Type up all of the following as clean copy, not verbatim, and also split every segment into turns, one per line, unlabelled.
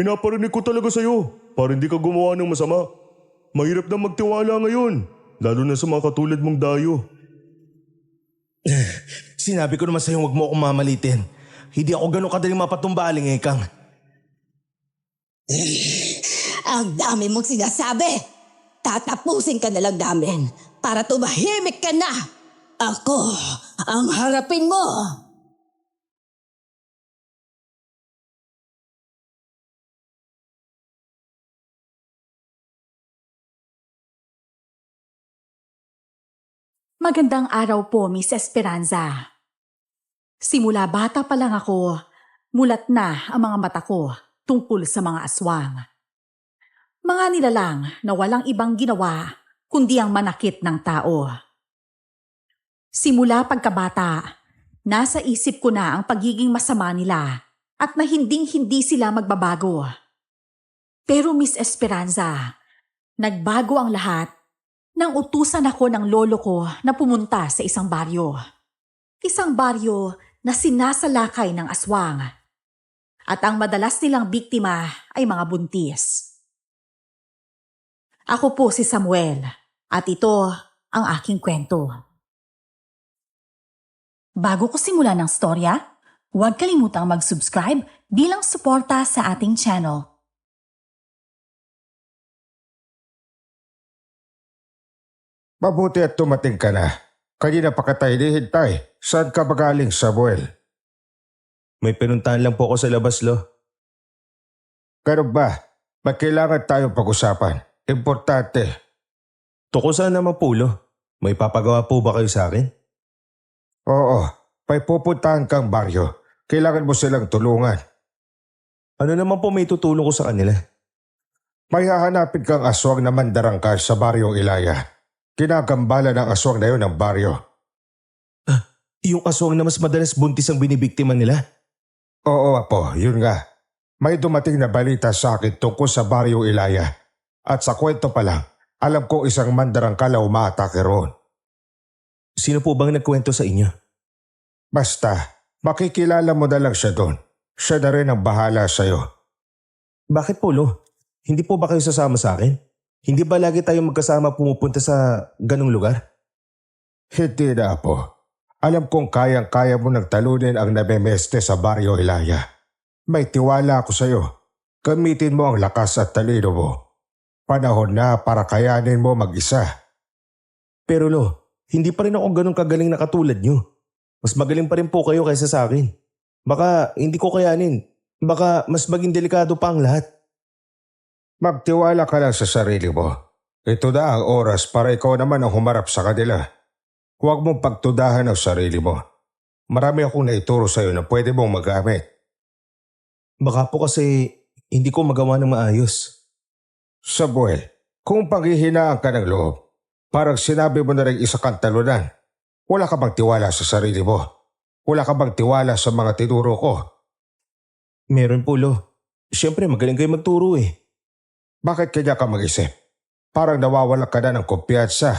Pinaparinig ko talaga sa'yo para hindi ka gumawa ng masama. Mahirap na magtiwala ngayon, lalo na sa mga katulad mong dayo.
Sinabi ko naman sa'yo huwag mo akong mamalitin. Hindi ako ganun kadaling mapatumbaling, Ekang.
Ang dami mong sinasabi. Tatapusin ka na lang namin para tumahimik ka na. Ako ang harapin mo.
Magandang araw po, Miss Esperanza. Simula bata pa lang ako, mulat na ang mga mata ko tungkol sa mga aswang. Mga nilalang na walang ibang ginawa kundi ang manakit ng tao. Simula pagkabata, nasa isip ko na ang pagiging masama nila at na hinding-hindi sila magbabago. Pero Miss Esperanza, nagbago ang lahat nang utusan ako ng lolo ko na pumunta sa isang baryo. Isang baryo na sinasalakay ng aswang. At ang madalas nilang biktima ay mga buntis. Ako po si Samuel at ito ang aking kwento. Bago ko simulan ng storya, huwag kalimutang mag-subscribe bilang suporta sa ating channel.
Mabuti at tumating ka na. Kanina pa ka tayo hinihintay. Saan ka ba galing, Samuel?
May pinuntahan lang po ako sa labas, Lo.
Ganun ba? May kailangan tayong pag-usapan. Importante.
Tungkol saan naman po, Lo? May papagawa po ba kayo sa akin?
Oo, may pupuntahan kang baryo. Kailangan mo silang tulungan.
Ano naman po may tutulong ko sa kanila?
May hahanapin kang aswang na mandarangkal sa baryong Ilaya. Kinagambala ng aswang na yun ang baryo.
Yung aswang na mas madalas buntis ang binibiktima nila?
Oo, Apo, yun nga. May dumating na balita sa akin tungkol sa baryong Ilaya. At sa kwento pa lang, alam ko isang mandarangkal na umaatake roon.
Sino po bang nagkwento sa inyo?
Basta, makikilala mo na lang siya doon. Siya na rin ang bahala sa'yo.
Bakit po, Lo? Hindi po ba kayo sasama sa akin? Hindi ba lagi tayo magkasama pumupunta sa ganong lugar?
Hindi na, Apo. Alam kong kayang-kaya mo nang talunin ang namemeste sa baryo Ilaya. May tiwala ako sa'yo. Gamitin mo ang lakas at talino mo. Panahon na para kayanin mo mag-isa.
Pero Lo, hindi pa rin ako ganong kagaling na katulad nyo. Mas magaling pa rin po kayo kaysa sa akin. Baka hindi ko kayanin. Baka mas maging delikado pa ang lahat.
Magtiwala ka lang sa sarili mo. Ito na ang oras para ikaw naman ang humarap sa kanila. Huwag mong pagtudahan ang sarili mo. Marami akong naituro sa'yo na pwede mong magamit.
Baka po kasi hindi ko magawa ng maayos.
Samuel, kung panghihinaan ka ng loob, parang sinabi mo na rin isa kang talunan. Wala ka bang tiwala sa sarili mo? Wala ka bang tiwala sa mga tinuro ko?
Meron po, Lo. Siyempre magaling kayo magturo eh.
Bakit kanya ka mag-isip? Parang nawawala ka na ng kumpiyansa.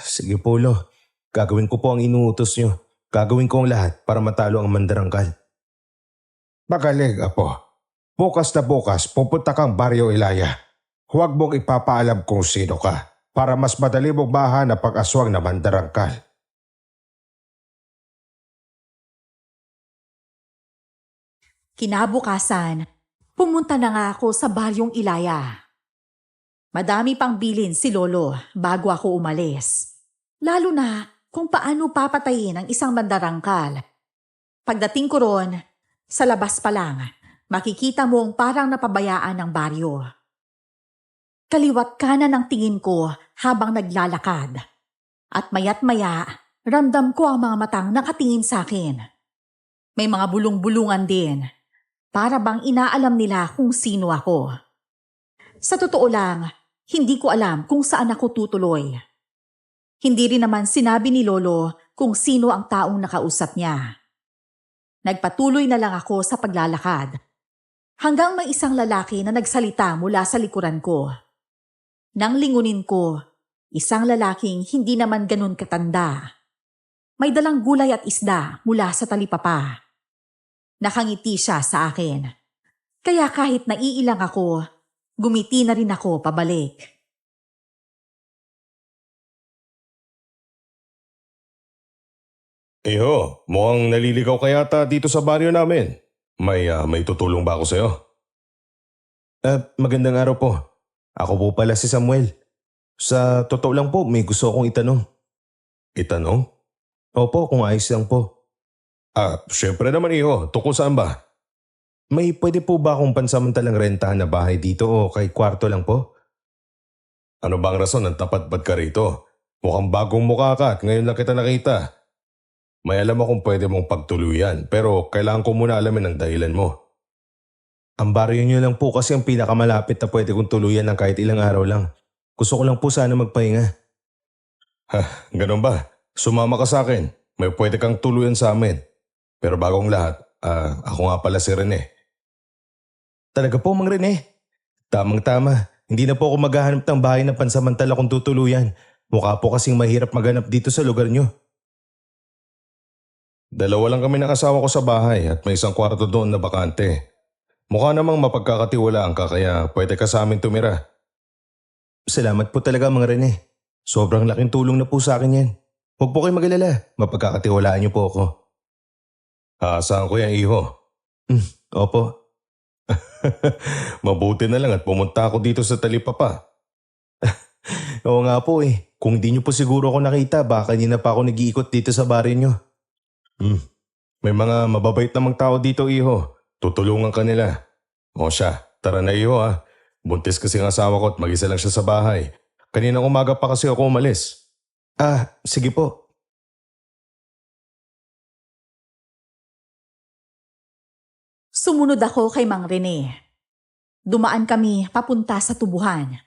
Sige po, Lo. Gagawin ko po ang inuutos nyo. Gagawin ko ang lahat para matalo ang mandarangkal.
Magaling, Apo. Bukas na bukas, pupunta kang baryo Ilaya. Huwag mong ipapaalam kung sino ka para mas madali mong mahanap ang aswang na mandarangkal.
Kinabukasan, pumunta na nga ako sa baryong Ilaya. Madami pang bilin si Lolo bago ako umalis. Lalo na kung paano papatayin ang isang mandarangkal. Pagdating ko ron, sa labas pa lang, makikita mo ang parang napabayaan ng baryo. Kaliwat kanan ang tingin ko habang naglalakad. At maya't maya, ramdam ko ang mga matang nakatingin sa akin. May mga bulong-bulungan din. Para bang inaalam nila kung sino ako. Sa totoo lang, hindi ko alam kung saan ako tutuloy. Hindi rin naman sinabi ni Lolo kung sino ang taong nakausap niya. Nagpatuloy na lang ako sa paglalakad. Hanggang may isang lalaki na nagsalita mula sa likuran ko. Nang lingunin ko, isang lalaking hindi naman ganun katanda. May dalang gulay at isda mula sa talipapa. Nakangiti siya sa akin. Kaya kahit naiilang ako, gumiti na rin ako pabalik.
Iho, mukhang naliligaw ka yata dito sa baryo namin. May tutulong ba ako sa'yo?
Magandang araw po. Ako po pala si Samuel. Sa totoo lang po, may gusto akong itanong.
Itanong?
Opo, kung ayos lang po.
Syempre naman iho. Tungkol saan ba?
May pwede po ba akong pansamantalang rentahan na bahay dito o kay kwarto lang po?
Ano ba ang rason ng tapat ba't ka rito? Mukhang bagong mukha ka at ngayon lang kita nakita. May alam akong pwede mong pagtuluyan pero kailangan ko muna alamin ang dahilan mo.
Ang baryo niyo lang po kasi ang pinakamalapit na pwede kong tuluyan ng kahit ilang araw lang. Gusto ko lang po sana magpahinga.
Ganun ba? Sumama ka sa akin. May pwede kang tuluyan sa amin. Pero bagong lahat, ako nga pala si Rene.
Talaga po, Mang Rene. Tamang-tama. Hindi na po ako maghahanap ng bahay na pansamantala kong tutuluyan. Mukha po kasing mahirap maghanap dito sa lugar niyo.
Dalawa lang kami ng asawa ko sa bahay at may isang kwarto doon na bakante. Mukha namang mapagkakatiwalaan ka kaya pwede ka sa amin tumira.
Salamat po talaga, Mang Rene. Sobrang laking tulong na po sa akin yan. Huwag po kayo mag-alala. Mapagkakatiwalaan niyo po ako.
Saan ko yan, iho?
Opo.
Mabuti na lang at pumunta ako dito sa Talipapa.
Oo nga po eh. Kung di niyo po siguro ako nakita, baka hindi na pa ako nag-iikot dito sa bahay niyo.
May mga mababait namang tao dito, iho. Tutulungan ka nila. O siya, tara na iho ha. Buntis kasi ang asawa ko at mag-isa lang siya sa bahay. Kaninang umaga pa kasi ako umalis.
Sige po.
Sumunod ako kay Mang Rene. Dumaan kami papunta sa tubuhan.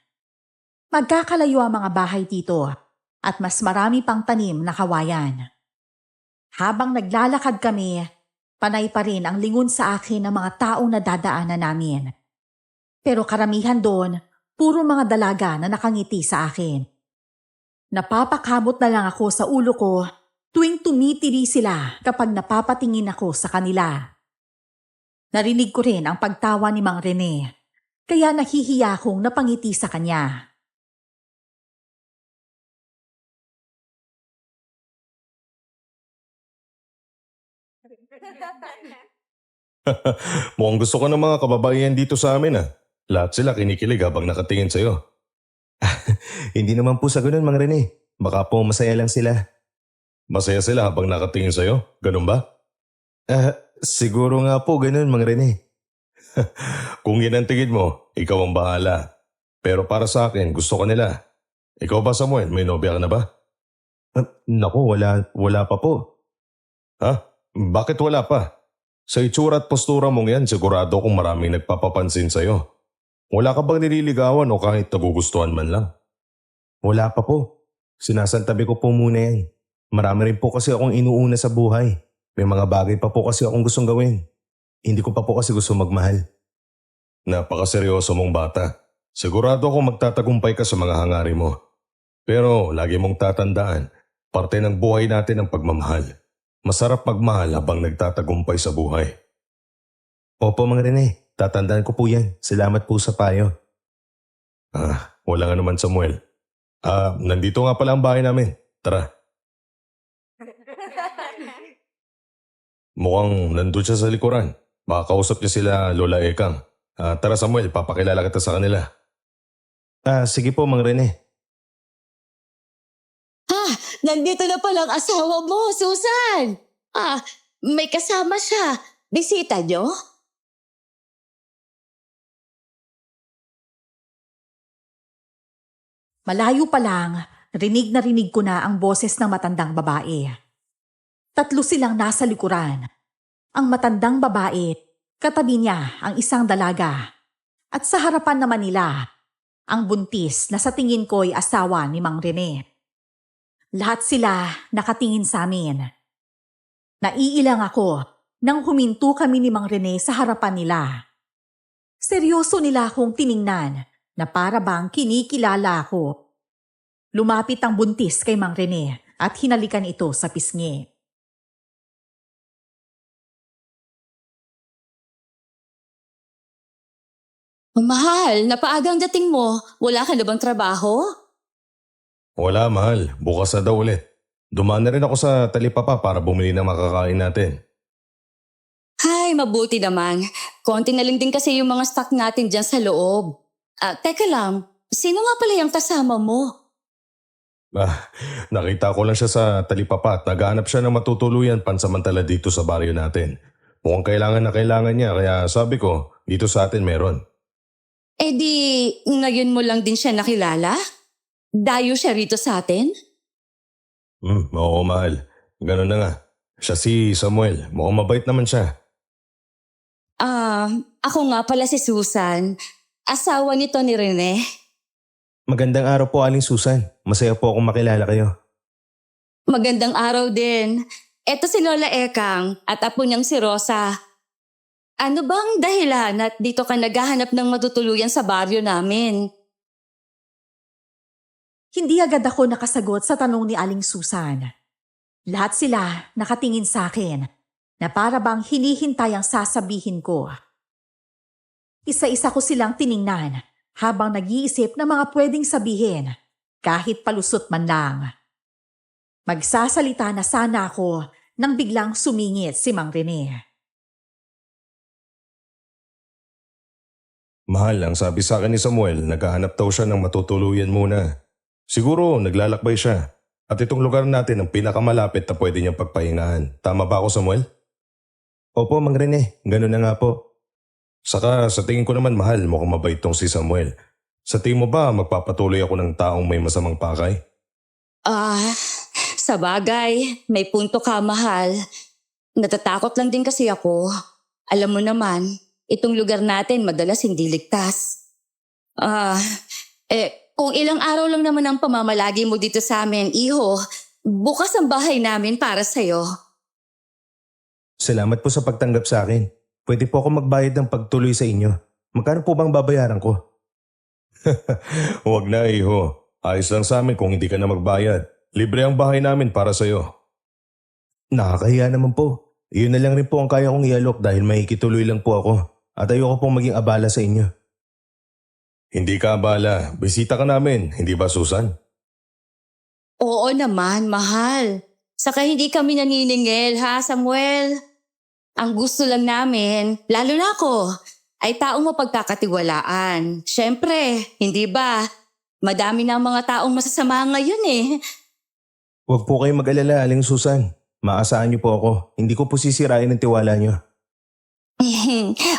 Magkakalayo ang mga bahay dito at mas marami pang tanim na kawayan. Habang naglalakad kami, panay pa rin ang lingon sa akin ng mga taong nadadaanan namin. Pero karamihan doon, puro mga dalaga na nakangiti sa akin. Napapakamot na lang ako sa ulo ko tuwing tumitiri sila kapag napapatingin ako sa kanila. Narinig ko rin ang pagtawa ni Mang Rene, kaya nahihiya akong napangiti sa kanya.
Mukhang gusto ko ng mga kababaihan dito sa amin Lahat sila kinikilig habang nakatingin sa'yo.
Hindi naman po sa ganun, Mang Rene. Baka po masaya lang sila.
Masaya sila habang nakatingin sa'yo? Ganun ba?
Siguro nga po ganun, Mang Rene.
Kung yan ang tingin mo, ikaw ang bahala. Pero para sa akin, gusto ko nila. Ikaw ba, Samuel? May nobya ka na ba?
Naku, wala pa po.
Bakit wala pa? Sa itsura at postura mong yan, sigurado kung maraming nagpapapansin sa'yo. Wala ka bang nililigawan o kahit nagugustuhan man lang?
Wala pa po. Sinasantabi ko po muna yan. Marami rin po kasi akong inuuna sa buhay. May mga bagay pa po kasi akong gustong gawin. Hindi ko pa po kasi gusto magmahal.
Napakaseryoso mong bata. Sigurado akong magtatagumpay ka sa mga hangarin mo. Pero lagi mong tatandaan, parte ng buhay natin ang pagmamahal. Masarap magmahal habang nagtatagumpay sa buhay.
Opo, Mang Rene. Tatandaan ko po yan. Salamat po sa payo.
Wala nga naman, Samuel. Nandito nga pala ang bahay namin. Tara. Mukhang nandun siya sa likuran. Makakausap niya sila Lola Ekang. Tara, Samuel, papakilala kita sa kanila.
Sige po, Mang Rene.
Nandito na palang asawa mo, Susan. May kasama siya. Bisita niyo?
Malayo pa lang, rinig na rinig ko na ang boses ng matandang babae. Tatlo silang nasa likuran. Ang matandang babae, katabi niya ang isang dalaga. At sa harapan naman nila, ang buntis na sa tingin ko'y asawa ni Mang Rene. Lahat sila nakatingin sa amin. Naiilang ako nang huminto kami ni Mang Rene sa harapan nila. Seryoso nila akong tiningnan na para bang kinikilala ako. Lumapit ang buntis kay Mang Rene at hinalikan ito sa pisngi.
Mahal, napaagang dating mo. Wala ka na bang trabaho?
Wala, mahal. Bukas na daw ulit. Dumaan na rin ako sa talipapa para bumili ng makakain natin.
Ay, mabuti naman. Konti na lang din kasi yung mga stock natin dyan sa loob. Teka lang, sino nga pala yung kasama mo?
Nakita ko lang siya sa talipapa at naghahanap siya ng matutuluyan pansamantala dito sa baryo natin. Mukhang kailangan na kailangan niya kaya sabi ko, dito sa atin meron.
Eh di, ngayon mo lang din siya nakilala? Dayo siya rito sa atin?
Oo, mahal. Ganun na nga. Siya si Samuel. Mukhang mabait naman siya.
Ako nga pala si Susan. Asawa nito ni Rene.
Magandang araw po, Aling Susan. Masaya po akong makilala kayo.
Magandang araw din. Eto si Lola Ekang at apo niyang si Rosa. Ano bang dahilan at dito ka naghahanap ng matutuluyan sa baryo namin?
Hindi agad ako nakasagot sa tanong ni Aling Susan. Lahat sila nakatingin sa akin na para bang hinihintay ang sasabihin ko. Isa-isa ko silang tiningnan habang nag-iisip ng mga pwedeng sabihin kahit palusot man lang. Magsasalita na sana ako nang biglang sumingit si Mang Rene.
Mahal, ang sabi sa akin ni Samuel, naghahanap daw siya ng matutuluyan muna. Siguro naglalakbay siya. At itong lugar natin ang pinakamalapit na pwede niyang pagpahingahan. Tama ba ako, Samuel?
Opo, Mang Rene. Ganun na nga po.
Saka sa tingin ko naman, mahal, mukhang mabait tong si Samuel. Sa tingin mo ba magpapatuloy ako ng taong may masamang pakay?
Sa bagay, may punto ka, mahal. Natatakot lang din kasi ako. Alam mo naman, itong lugar natin madalas hindi ligtas. Kung ilang araw lang naman ang pamamalagi mo dito sa amin, iho, bukas ang bahay namin para sa'yo.
Salamat po sa pagtanggap sa akin. Pwede po ako magbayad ng pagtuloy sa inyo. Magkano po bang babayaran ko?
Huwag na, iho. Ayos lang sa amin kung hindi ka na magbayad. Libre ang bahay namin para sa'yo.
Nakakahiya naman po. Iyon na lang rin po ang kaya kong ialok dahil makikituloy lang po ako. At ayoko pong maging abala sa inyo.
Hindi ka abala. Bisita ka namin, hindi ba, Susan?
Oo naman, mahal. Saka hindi kami naniningil, ha, Samuel? Ang gusto lang namin, lalo na ako, ay taong mapagkakatiwalaan. Siyempre, hindi ba? Madami na ang mga taong masasama ngayon eh.
Huwag po kayong mag-alala, Aling Susan. Maasahan niyo po ako. Hindi ko po sisirain ang tiwala niyo.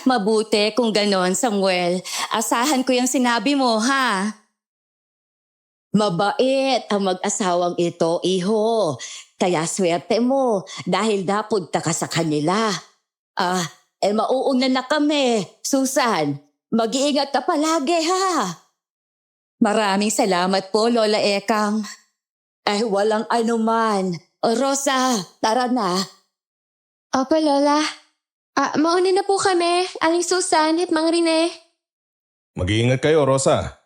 Mabuti kung ganon, Samuel. Asahan ko yung sinabi mo, ha? Mabait ang mag-asawang ito, iho. Kaya swerte mo dahil napunta ka sa kanila. Mauuna na kami. Susan, mag-iingat ka palagi, ha? Maraming salamat po, Lola Ekang. Walang anuman. Rosa, tara na.
Opo, Lola. Mauna na po kami, Aling Susan at Mang Rene.
Mag-iingat kayo, Rosa.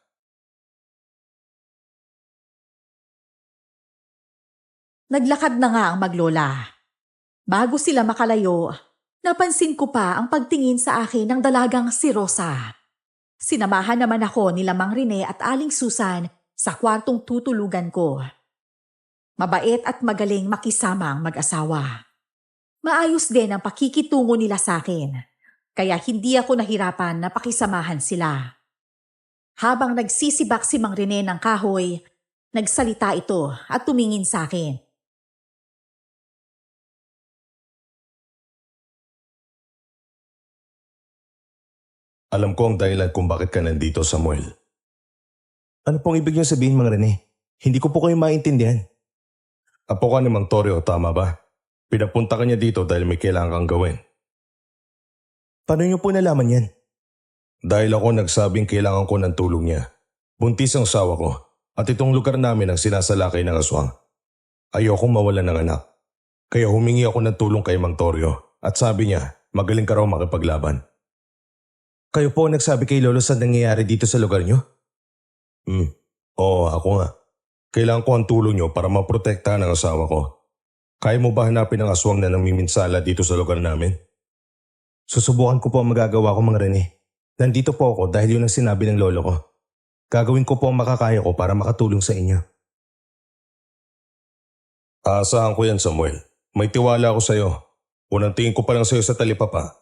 Naglakad na nga ang maglola. Bago sila makalayo, napansin ko pa ang pagtingin sa akin ng dalagang si Rosa. Sinamahan naman ako nila Mang Rene at Aling Susan sa kwartong tutulugan ko. Mabait at magaling makisama ang mag-asawa. Maayos din ang pakikitungo nila sa akin, kaya hindi ako nahirapan na pakisamahan sila. Habang nagsisibak si Mang Rene ng kahoy, nagsalita ito at tumingin sa akin.
Alam ko ang dahilan kung bakit ka nandito, Samuel.
Ano pong ibig niyo sabihin, Mang Rene? Hindi ko po kayo maintindihan.
Apo ka ni Mang Torrio, tama ba? Pinapunta ka niya dito dahil may kailangan kang gawin.
Paano niyo po nalaman yan?
Dahil ako nagsabing kailangan ko ng tulong niya. Buntis ang sawa ko at itong lugar namin ang sinasalakay ng aswang. Ayokong mawalan ng anak. Kaya humingi ako ng tulong kay Mang Torrio at sabi niya magaling ka raw makipaglaban.
Kayo po ang nagsabi kay Lolo sa nangyayari dito sa lugar niyo?
Oo, ako nga. Kailangan ko ang tulong niyo para maprotektahan ang asawa ko. Kaya mo ba hanapin ang aswang na namiminsala dito sa lugar namin?
Susubukan ko po ang magagawa ko, Mang Rene. Nandito po ako dahil yun ang sinabi ng lolo ko. Gagawin ko po ang makakaya ko para makatulong sa inyo.
Aasahan ko yan, Samuel. May tiwala ako sa'yo. Unang tingin ko pa lang sa'yo sa talipapa.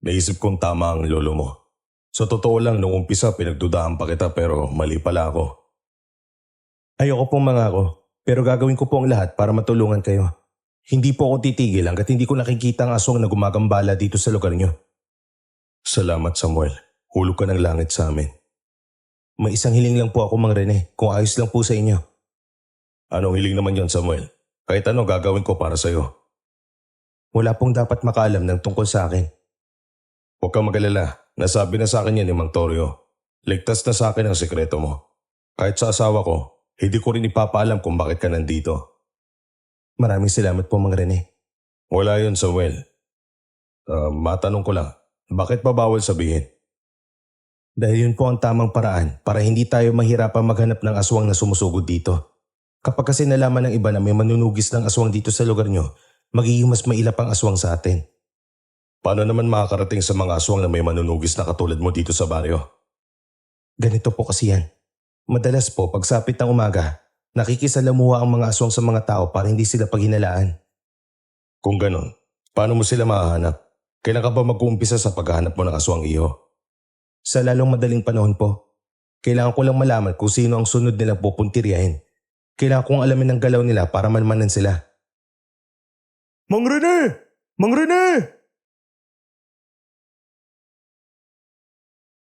Naisip kong tama ang lolo mo. Sa totoo lang, nung umpisa pinagdudahan pa kita pero mali pala ako.
Ayoko pong mangako, pero gagawin ko po ang lahat para matulungan kayo. Hindi po ako titigil hanggat hindi ko nakikita ang aswang na gumagambala dito sa lugar nyo.
Salamat, Samuel. Hulog ka ng langit sa amin.
May isang hiling lang po ako, Mang Rene, kung ayos lang po sa inyo.
Anong hiling naman yon, Samuel? Kahit ano gagawin ko para sa'yo.
Wala pong dapat makaalam ng tungkol sa akin.
Huwag kang mag-alala. Nasabi na sa akin yan ni Mang Torio. Ligtas na sa akin ang sekreto mo. Kahit sa asawa ko, hindi ko rin ipapaalam kung bakit ka nandito.
Maraming salamat po, Mang Rene.
Wala yun, Samuel. Matanong ko lang, bakit pa bawal sabihin?
Dahil yun po ang tamang paraan para hindi tayo mahirapang maghanap ng aswang na sumusugod dito. Kapag kasi nalaman ng iba na may manunugis ng aswang dito sa lugar nyo, magiging mas mailap ang aswang sa atin.
Paano naman makakarating sa mga aswang na may manunugis na katulad mo dito sa baryo?
Ganito po kasi yan. Madalas po, pagsapit ng umaga, nakikisalamuha ang mga aswang sa mga tao para hindi sila paghinalaan.
Kung ganon, paano mo sila mahahanap? Kailan ka ba mag-uumpisa sa paghahanap mo ng aswang iyo?
Sa lalong madaling panahon po, kailangan ko lang malaman kung sino ang sunod nilang pupuntiryahin. Kailangan kong alamin ang galaw nila para malmanan sila.
Mang Rene! Mang Rene!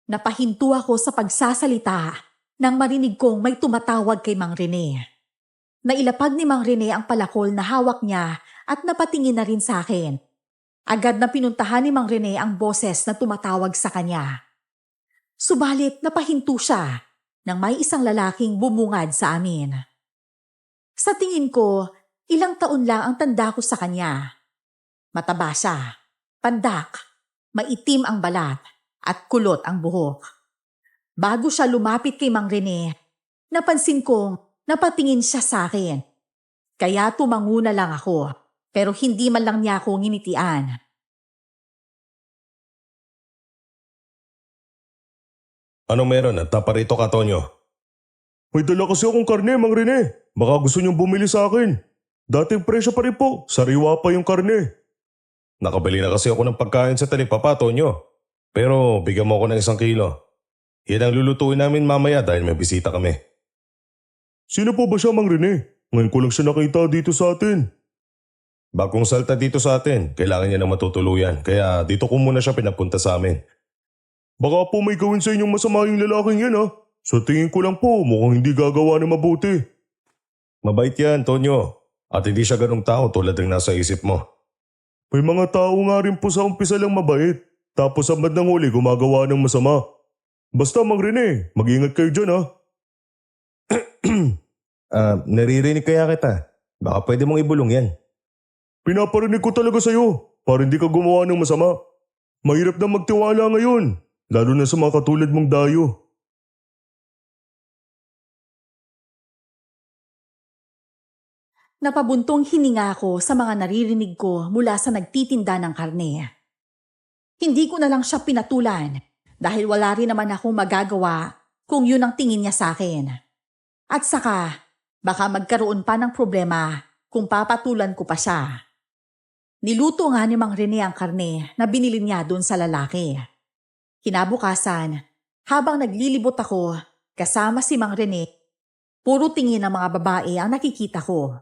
Napahinto ako sa pagsasalita nang marinig kong may tumatawag kay Mang Rene. Nailapag ni Mang Rene ang palakol na hawak niya at napatingin na rin sa akin. Agad na pinuntahan ni Mang Rene ang boses na tumatawag sa kanya. Subalit napahinto siya nang may isang lalaking bumungad sa amin. Sa tingin ko, ilang taon lang ang tanda ko sa kanya. Mataba siya, pandak, maitim ang balat at kulot ang buhok. Bago siya lumapit kay Mang Rene, napansin kong napatingin siya sa akin. Kaya tumango na lang ako, pero hindi man lang niya ako nginitian.
Anong meron at taparito ka, Tonyo? May dala kasi akong karne, Mang Rene. Baka gusto niyong bumili sa akin. Dating presyo pa rin po, sariwa pa yung karne. Nakabili na kasi ako ng pagkain sa talipapa, Tonyo. Pero bigyan mo ako ng 1 kilo. Yan ang lulutuin namin mamaya dahil may bisita kami. Sino po ba siya, Mang Rene? Ngayon ko lang siya nakita dito sa atin. Bagong salta dito sa atin, kailangan niya ng matutuluyan. Kaya dito ko muna siya pinapunta sa amin. Baka po may gawin sa inyong masama yung lalaking yan, ha? Sa tingin ko lang po, mukhang hindi gagawa ng mabuti. Mabait yan, Tonyo. At hindi siya ganong tao tulad ng nasa isip mo. May mga tao nga rin po sa umpisa lang mabait. Tapos sa bandang huli gumagawa ng masama. Basta, Mang Rene, mag-ingat kayo dyan, ha?
Naririnig kaya kita. Baka pwede mong ibulong yan.
Pinaparinig ko talaga sa'yo para hindi ka gumawa ng masama. Mahirap na magtiwala ngayon, lalo na sa mga katulad mong dayo.
Napabuntong hininga ako sa mga naririnig ko mula sa nagtitinda ng karne. Hindi ko na lang siya pinatulan dahil wala rin naman akong magagawa kung yun ang tingin niya sa akin. At saka, baka magkaroon pa ng problema kung papatulan ko pa siya. Niluto nga ni Mang Rene ang karne na binili niya doon sa lalaki. Kinabukasan, habang naglilibot ako kasama si Mang Rene, puro tingin ng mga babae ang nakikita ko.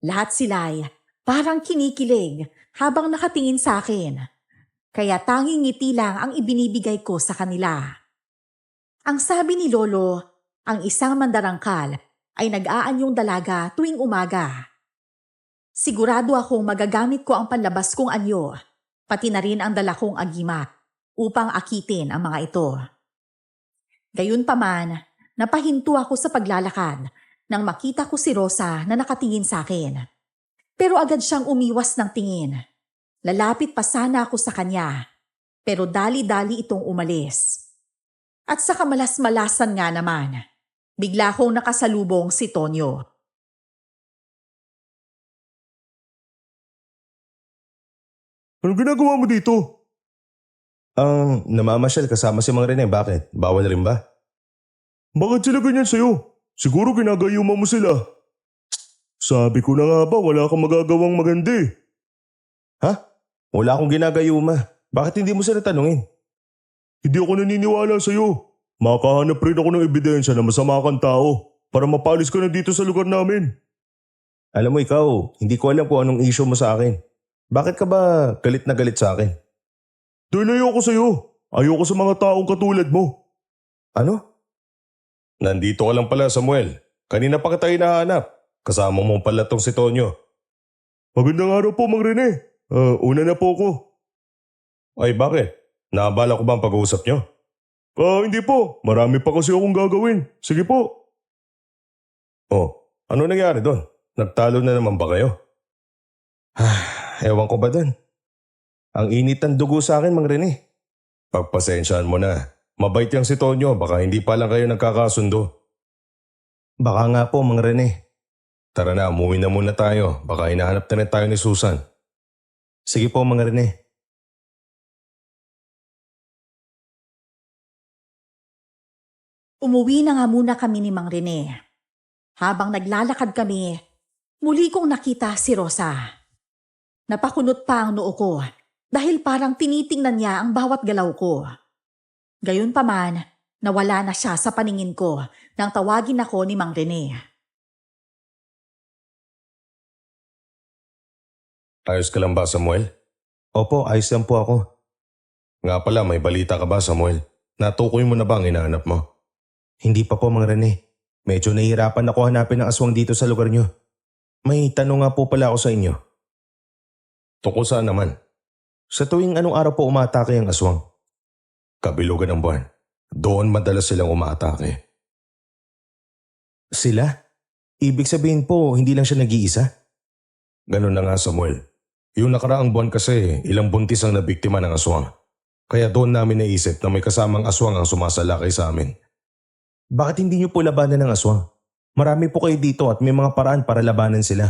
Lahat sila'y parang kinikilig habang nakatingin sa akin. Kaya tanging ngiti lang ang ibinibigay ko sa kanila. Ang sabi ni Lolo, ang isang mandarangkal ay nag-aanyong dalaga tuwing umaga. Sigurado akong magagamit ko ang panlabas kong anyo, pati na rin ang dala kong agima upang akitin ang mga ito. Gayunpaman, napahinto ako sa paglalakad nang makita ko si Rosa na nakatingin sa akin. Pero agad siyang umiwas ng tingin. Lalapit pa sana ako sa kanya, pero dali-dali itong umalis. At sa kamalas-malasan nga naman, bigla kong nakasalubong si Tonyo.
Anong ginagawa mo dito?
Ang namamasyal kasama si Mang Rene, bakit? Bawal rin ba?
Bakit sila ganyan sa'yo? Siguro ginagayuma mo sila. Sabi ko na nga ba, wala kang magagawang maganda eh.
Wala akong ginagayuma. Bakit hindi mo sila tanungin?
Hindi ako naniniwala sa'yo. Makahanap rin ako ng ebidensya na masama kang tao para mapalis ka na dito sa lugar namin.
Alam mo ikaw, hindi ko alam kung anong issue mo sa akin. Bakit ka ba galit na galit sa akin?
Dahil ayoko sa'yo. Ayoko sa mga taong katulad mo.
Ano?
Nandito ka lang pala, Samuel. Kanina pa kita hinahanap. Kasama mo pala tong si Tonyo. Magandang araw po, Mang Rene. Una na po ako. Ay, bakit? Naabala ko ba ang pag-uusap nyo? Hindi po. Marami pa kasi akong gagawin. Sige po. Oh, ano nangyari doon? Nagtalo na naman ba kayo?
Ewan ko ba dun? Ang init ng dugo sa akin, Mang Rene.
Pagpasensyaan mo na. Mabait yang si Tonyo. Baka hindi pa lang kayo nagkakasundo.
Baka nga po, Mang Rene.
Tara na, umuwi na muna tayo. Baka hinahanap na rin tayo ni Susan.
Sige po, Mang Rene.
Umuwi na nga muna kami ni Mang Rene. Habang naglalakad kami, muli kong nakita si Rosa. Napakunot pa ang noo ko dahil parang tinitingnan niya ang bawat galaw ko. Gayunpaman, nawala na siya sa paningin ko nang tawagin ako ni Mang Rene.
Ayos ka lang ba, Samuel?
Opo, ayos lang po ako.
Nga pala, may balita ka ba, Samuel? Natukoy mo na ba ang hinahanap mo?
Hindi pa po, Mang Rene. Medyo nahihirapan ako hanapin ang aswang dito sa lugar nyo. May tanong nga po pala ako sa inyo.
Tungkol saan naman?
Sa tuwing anong araw po umaatake ang aswang?
Kabilugan ng buwan. Doon madalas silang umaatake.
Sila? Ibig sabihin po, hindi lang siya nag-iisa?
Ganun na nga, Samuel. Yung nakaraang buwan kasi, ilang buntis ang nabiktima ng aswang. Kaya doon namin naisip na may kasamang aswang ang sumasalakay sa amin.
Bakit hindi niyo po labanan ng aswang? Marami po kayo dito at may mga paraan para labanan sila.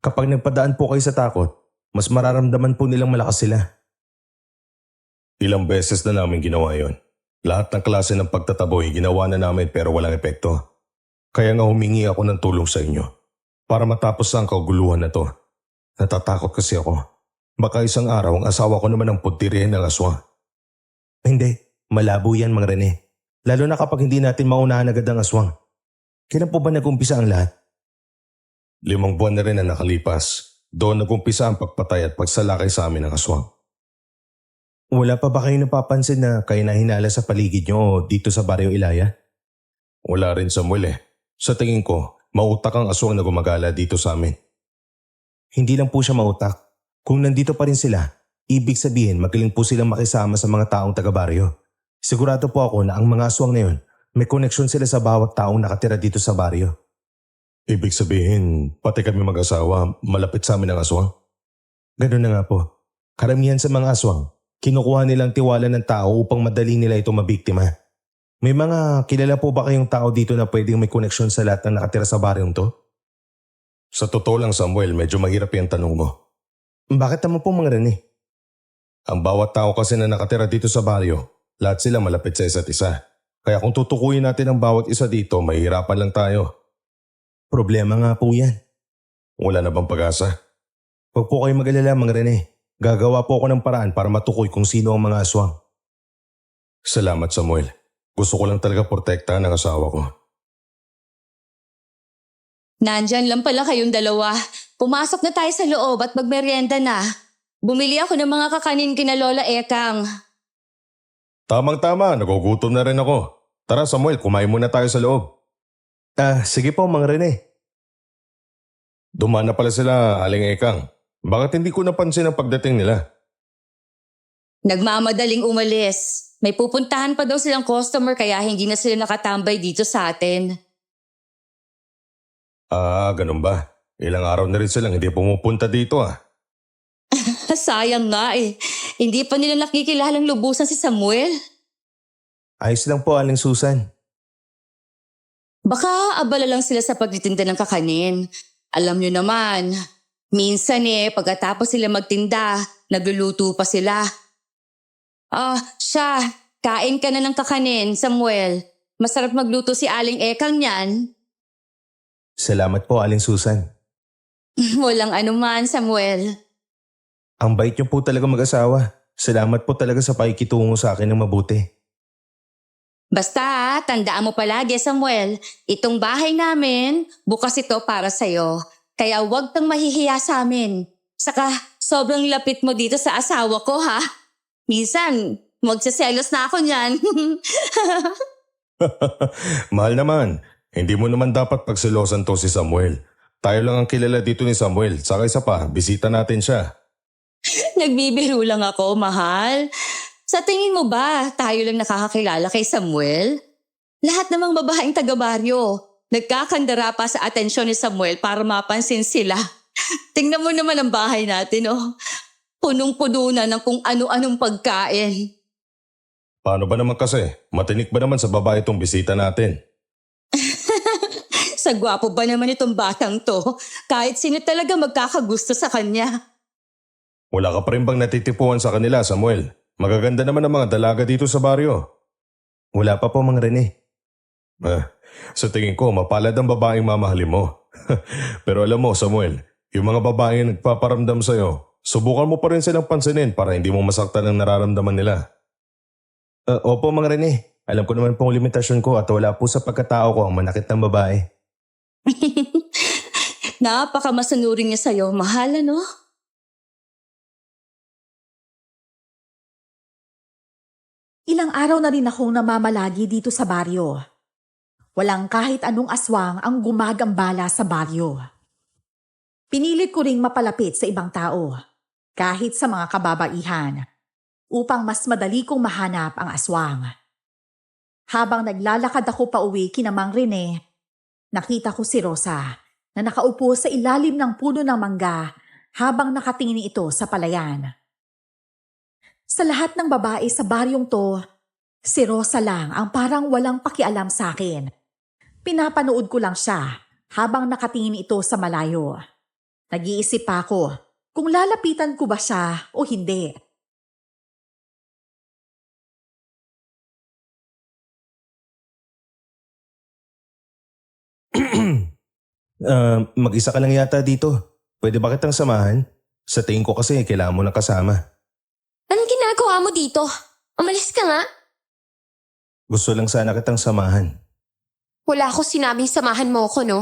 Kapag nagpadaan po kayo sa takot, mas mararamdaman po nilang malakas sila.
Ilang beses na namin ginawa yon. Lahat ng klase ng pagtataboy ginawa na namin pero walang epekto. Kaya nga humingi ako ng tulong sa inyo para matapos ang kaguluhan na to. Natatakot kasi ako. Baka isang araw ang asawa ko naman ang puntirihin ng aswang.
Hindi, malabo yan, Mang Rene. Lalo na kapag hindi natin maunahan agad ang aswang. Kailan po ba nag-umpisa ang lahat?
5 buwan na rin na nakalipas. Doon nag-umpisa ang pagpatay at pagsalakay sa amin ng aswang.
Wala pa ba kayo napapansin na kayo na hinala sa paligid nyo dito sa Baryo Ilaya?
Wala rin, Samuel eh. Sa tingin ko, mautak ang aswang na gumagala dito sa amin.
Hindi lang po siya mautak. Kung nandito pa rin sila, ibig sabihin magaling po silang makisama sa mga taong taga-baryo. Sigurado po ako na ang mga aswang na yun, may koneksyon sila sa bawat taong nakatira dito sa baryo.
Ibig sabihin, pati kami mag-asawa, malapit sa amin ang aswang?
Ganun na nga po. Karamihan sa mga aswang, kinukuha nilang tiwala ng tao upang madali nila ito mabiktima. May mga kilala po ba kayong tao dito na pwedeng may koneksyon sa lahat ng nakatira sa baryong to?
Sa totoo lang, Samuel, medyo mahirap yung tanong mo.
Bakit naman po, Mang Rene?
Ang bawat tao kasi na nakatira dito sa baryo, lahat sila malapit sa isa't isa. Kaya kung tutukuyin natin ang bawat isa dito, mahihirapan lang tayo.
Problema nga po yan.
Wala na bang pag-asa?
Huwag po kayo mag-alala, Mang Rene. Gagawa po ako ng paraan para matukoy kung sino ang mga aswang.
Salamat, Samuel. Gusto ko lang talaga protektahan ang asawa ko.
Nandyan lang pala kayong dalawa. Pumasok na tayo sa loob at magmerienda na. Bumili ako ng mga kakanin kina Lola Ekang.
Tamang-tama, nagugutom na rin ako. Tara, Samuel, kumain muna tayo sa loob.
Sige po, Mang Rene.
Dumaan na pala sila, Aling Ekang. Bakit hindi ko napansin ang pagdating nila?
Nagmamadaling umalis. May pupuntahan pa daw silang customer kaya hindi na sila nakatambay dito sa atin.
Ganun ba? Ilang araw na rin silang hindi pumupunta dito
Sayang nga eh. Hindi pa nila nakikilalang lubusan si Samuel.
Ayos lang po, Aling Susan.
Baka abala lang sila sa pagtitinda ng kakanin. Alam nyo naman, minsan pagkatapos sila magtinda, nagluluto pa sila. Siya, kain ka na ng kakanin, Samuel. Masarap magluto si Aling Ekang niyan.
Salamat po, Aling Susan.
Walang anuman, Samuel.
Ang bait niyo po talaga mag-asawa. Salamat po talaga sa pakikitungo sa akin ng mabuti.
Basta, tandaan mo palagi, Samuel, itong bahay namin, bukas ito para sa'yo. Kaya huwag kang mahihiya sa amin. Saka, sobrang lapit mo dito sa asawa ko, ha? Minsan, magsiselos na ako niyan.
Mahal naman, hindi mo naman dapat pagsilosan to si Samuel. Tayo lang ang kilala dito ni Samuel. Saka isa pa, bisita natin siya.
Nagbibiro lang ako, mahal. Sa tingin mo ba, tayo lang nakakakilala kay Samuel? Lahat namang babaeng taga-baryo, nagkakandara pa sa atensyon ni Samuel para mapansin sila. Tingnan mo naman ang bahay natin, oh. Punong-puno na ng kung ano-anong pagkain.
Paano ba naman kasi? Matinik ba naman sa babae itong bisita natin?
Sa gwapo ba naman itong batang to? Kahit sino talaga magkakagusto sa kanya.
Wala ka pa rin bang natitipuan sa kanila, Samuel? Magaganda naman ang mga dalaga dito sa baryo.
Wala pa po, Mang Rene.
Sa tingin ko, mapalad ang babaeng mamahalin mo. Pero alam mo, Samuel, yung mga babaeng nagpaparamdam sa'yo, subukan mo pa rin silang pansinin para hindi mo masaktan ang nararamdaman nila.
Opo, Mang Rene. Alam ko naman po ang limitasyon ko at wala po sa pagkatao ko ang manakit ng babae.
Napaka-masunurin niya sa'yo, mahal, ano?
Ilang araw na rin akong namamalagi dito sa baryo. Walang kahit anong aswang ang gumagambala sa baryo. Pinilit ko ring mapalapit sa ibang tao, kahit sa mga kababaihan, upang mas madali kong mahanap ang aswang. Habang naglalakad ako pauwi kina Mang Rene, nakita ko si Rosa na nakaupo sa ilalim ng puno ng mangga habang nakatingin ito sa palayan. Sa lahat ng babae sa baryong to, si Rosa lang ang parang walang pakialam sa akin. Pinapanood ko lang siya habang nakatingin ito sa malayo. Nag-iisip pa ako kung lalapitan ko ba siya o hindi.
Mag-isa ka lang yata dito. Pwede ba kitang samahan? Sa tingin ko kasi kailangan mo ng kasama.
Anong ginagawa mo dito? Umalis ka nga.
Gusto lang sana kitang samahan.
Wala ako sinabing samahan mo ako, no?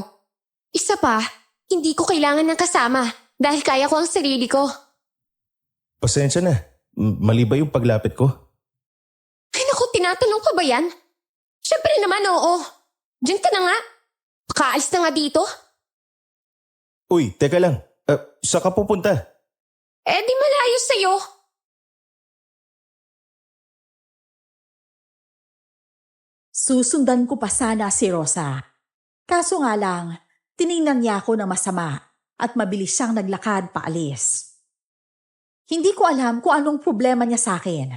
Isa pa, hindi ko kailangan ng kasama dahil kaya ko ang sarili ko.
Pasensya na. Mali ba yung paglapit ko?
Ay naku, tinatanong ka ba yan? Siyempre naman, oo. Diyan ka na nga. Pakaalis na nga dito.
Uy, teka lang. Saan ka pupunta?
Eh di malayo sa'yo.
Susundan ko pa sana si Rosa. Kaso nga lang, tiningnan niya ako ng masama at mabilis siyang naglakad paalis. Hindi ko alam kung anong problema niya sa akin.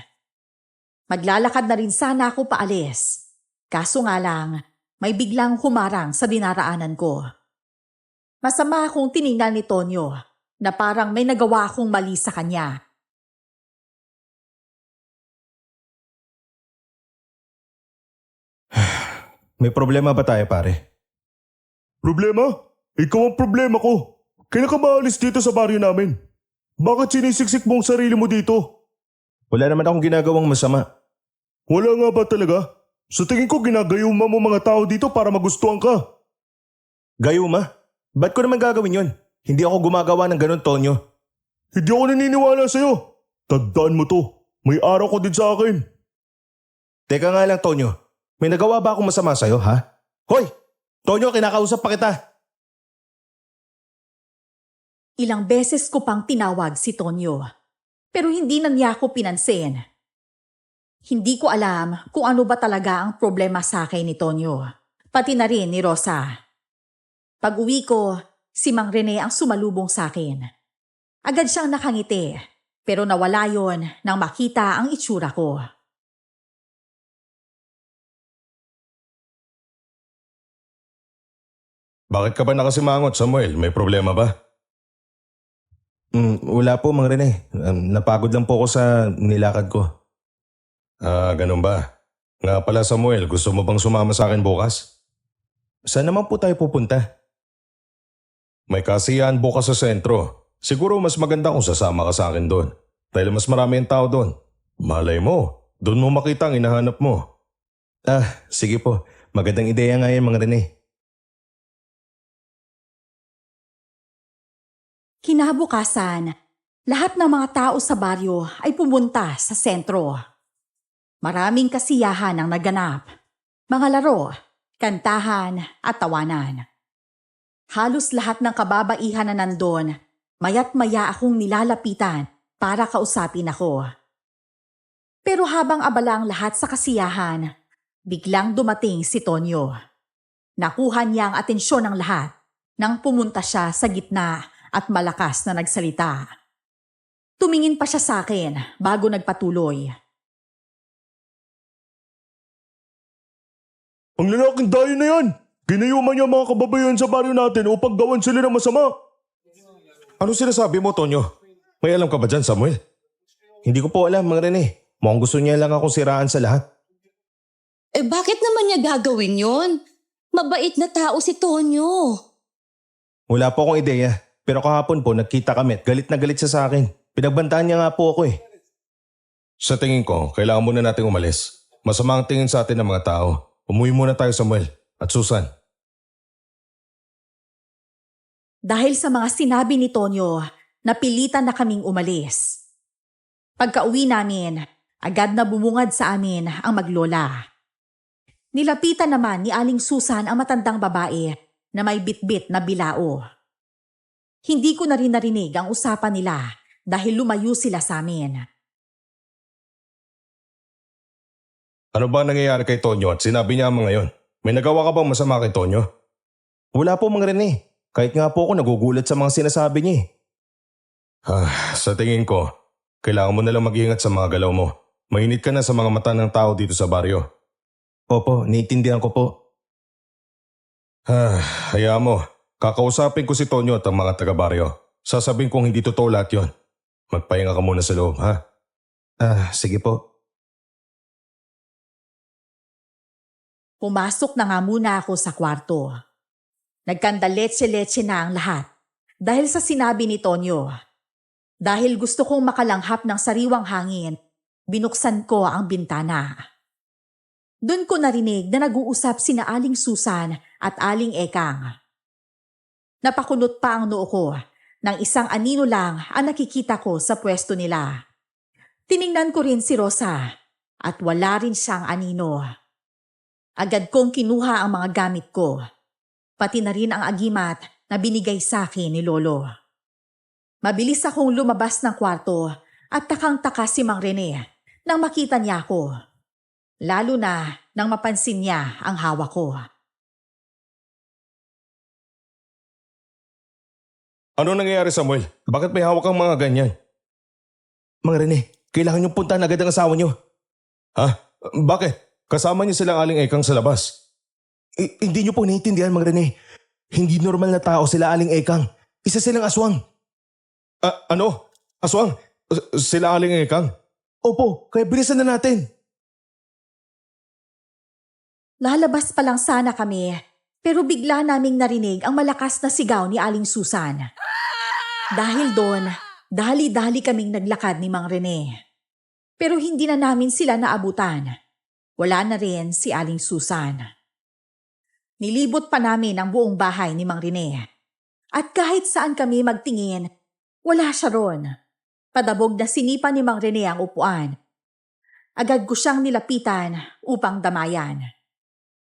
Maglalakad na rin sana ako paalis. Kaso nga lang, may biglang humarang sa dinaraanan ko. Masama akong tiningnan ni Tonyo na parang may nagawa akong mali sa kanya.
May problema ba tayo, pare?
Problema? Ikaw ang problema ko. Kailan ka maalis dito sa baryo namin? Bakit sinisiksik mo ang sarili mo dito?
Wala naman akong ginagawang masama.
Wala nga ba talaga? Sa tingin ko ginagayuma mo mga tao dito para magustuhan ka.
Gayuma? Ba't ko naman gagawin yon? Hindi ako gumagawa ng ganun, Tonyo.
Hindi ako naniniwala sa'yo. Tandaan mo to. May araw ko din sa akin.
Teka nga lang, Tonyo. May nagawa ba akong masama sa'yo, ha? Hoy! Tonyo, kinakausap pa kita.
Ilang beses ko pang tinawag si Tonyo, pero hindi na niya ako pinansin. Hindi ko alam kung ano ba talaga ang problema sa akin ni Tonyo, pati na rin ni Rosa. Pag-uwi ko, si Mang Rene ang sumalubong sa akin. Agad siyang nakangiti, pero nawala yon nang makita ang itsura ko.
Bakit ka ba nakasimangot, Samuel? May problema ba?
Wala po, Mang Rene. Napagod lang po ako sa nilakad ko.
Ganun ba? Nga pala Samuel, gusto mo bang sumama sa akin bukas?
Saan naman po tayo pupunta?
May kasiyahan bukas sa sentro. Siguro mas maganda kung sasama ka sa akin doon. Dahil mas marami ang tao doon. Malay mo, doon mo makita ang hinahanap mo.
Sige po. Magandang ideya nga yan, Mang Rene.
Kinabukasan, lahat ng mga tao sa baryo ay pumunta sa sentro. Maraming kasiyahan ang naganap. Mga laro, kantahan at tawanan. Halos lahat ng kababaihan na nandun, maya't maya akong nilalapitan para kausapin ako. Pero habang abala ang lahat sa kasiyahan, biglang dumating si Tonyo. Nakuha niya ang atensyon ng lahat nang pumunta siya sa gitna at malakas na nagsalita. Tumingin pa siya sa akin bago nagpatuloy.
Ang lalaking dayo na yan! Ginayuman niya mga kababayan sa baryo natin upang gawan sila ng masama. Ano sinasabi mo, Tonyo? May alam ka ba dyan, Samuel?
Hindi ko po alam, Mang Rene. Mukhang gusto niya lang akong siraan sa lahat.
Bakit naman niya gagawin yon? Mabait na tao si Tonyo.
Wala po akong ideya. Pero kahapon po, nagkita kami at galit na galit siya sa akin. Pinagbantaan niya nga po ako eh.
Sa tingin ko, kailangan muna nating umalis. Masama ang tingin sa atin ng mga tao. Umuwi muna tayo, Samuel at Susan.
Dahil sa mga sinabi ni Tonyo, napilitan na kaming umalis. Pagka-uwi namin, agad na bumungad sa amin ang maglola. Nilapitan naman ni Aling Susan ang matandang babae na may bitbit na bilao. Hindi ko na rin narinig ang usapan nila dahil lumayo sila sa amin.
Ano ba nangyayari kay Tonyo at sinabi niya mo ngayon? May nagawa ka bang masama kay Tonyo?
Wala po, Mang Rene. Kahit nga po ako nagugulat sa mga sinasabi niya eh.
Sa tingin ko, kailangan mo na lang mag-ingat sa mga galaw mo. Mainit ka na sa mga mata ng tao dito sa baryo.
Opo, naiintindihan ko po.
Hayaan mo. Kakausapin ko si Tonyo at ang mga taga-baryo. Sasabihin kong hindi totoo lahat yon. Magpahinga ka muna sa loob, ha?
Sige po.
Pumasok na nga muna ako sa kwarto. Nagkandaletse-letse na ang lahat dahil sa sinabi ni Tonyo. Dahil gusto kong makalanghap ng sariwang hangin, binuksan ko ang bintana. Doon ko narinig na nag-uusap sina Aling Susan at Aling Ekang. Napakunot pa ang noo ko nang isang anino lang ang nakikita ko sa pwesto nila. Tiningnan ko rin si Rosa at wala rin siyang anino. Agad kong kinuha ang mga gamit ko, pati na rin ang agimat na binigay sa akin ni Lolo. Mabilis akong lumabas ng kwarto at takang-taka si Mang Rene nang makita niya ako. Lalo na nang mapansin niya ang hawak ko.
Ano nangyayari, Samuel? Bakit may hawak kang mga ganyan?
Mang Rene, kailangan niyong puntahan agad ang asawa niyo.
Bakit? Kasama niyo silang Aling Ekang sa labas.
Hindi niyo po naiintindihan, Mang Rene. Hindi normal na tao sila Aling Ekang. Isa silang aswang.
Ano? Aswang? Sila Aling Ekang?
Opo, kaya bilisan na natin.
Lalabas pa lang sana kami, pero bigla naming narinig ang malakas na sigaw ni Aling Susan. Dahil doon, dali-dali kaming naglakad ni Mang Rene. Pero hindi na namin sila naabutan. Wala na rin si Aling Susan. Nilibot pa namin ang buong bahay ni Mang Rene. At kahit saan kami magtingin, wala siya ron. Padabog na sinipa ni Mang Rene ang upuan. Agad ko siyang nilapitan upang damayan.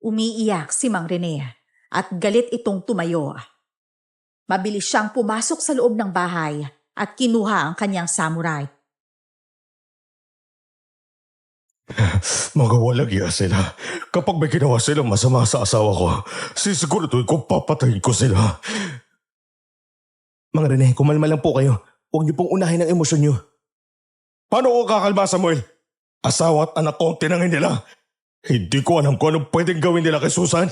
Umiiyak si Mang Rene at galit itong tumayo. Mabilis siyang pumasok sa loob ng bahay at kinuha ang kanyang samurai.
Mga walagya sila. Kapag may ginawa silang masama sa asawa ko, sisiguraduhin ko papatayin ko sila.
Mang Rene, kumalma lang po kayo. Huwag niyo pong unahin ang emosyon niyo.
Paano ko kakalma, Samuel? Asawa at anak ko ang tinangin nila. Hindi ko alam kung anong pwedeng gawin nila kay Susan.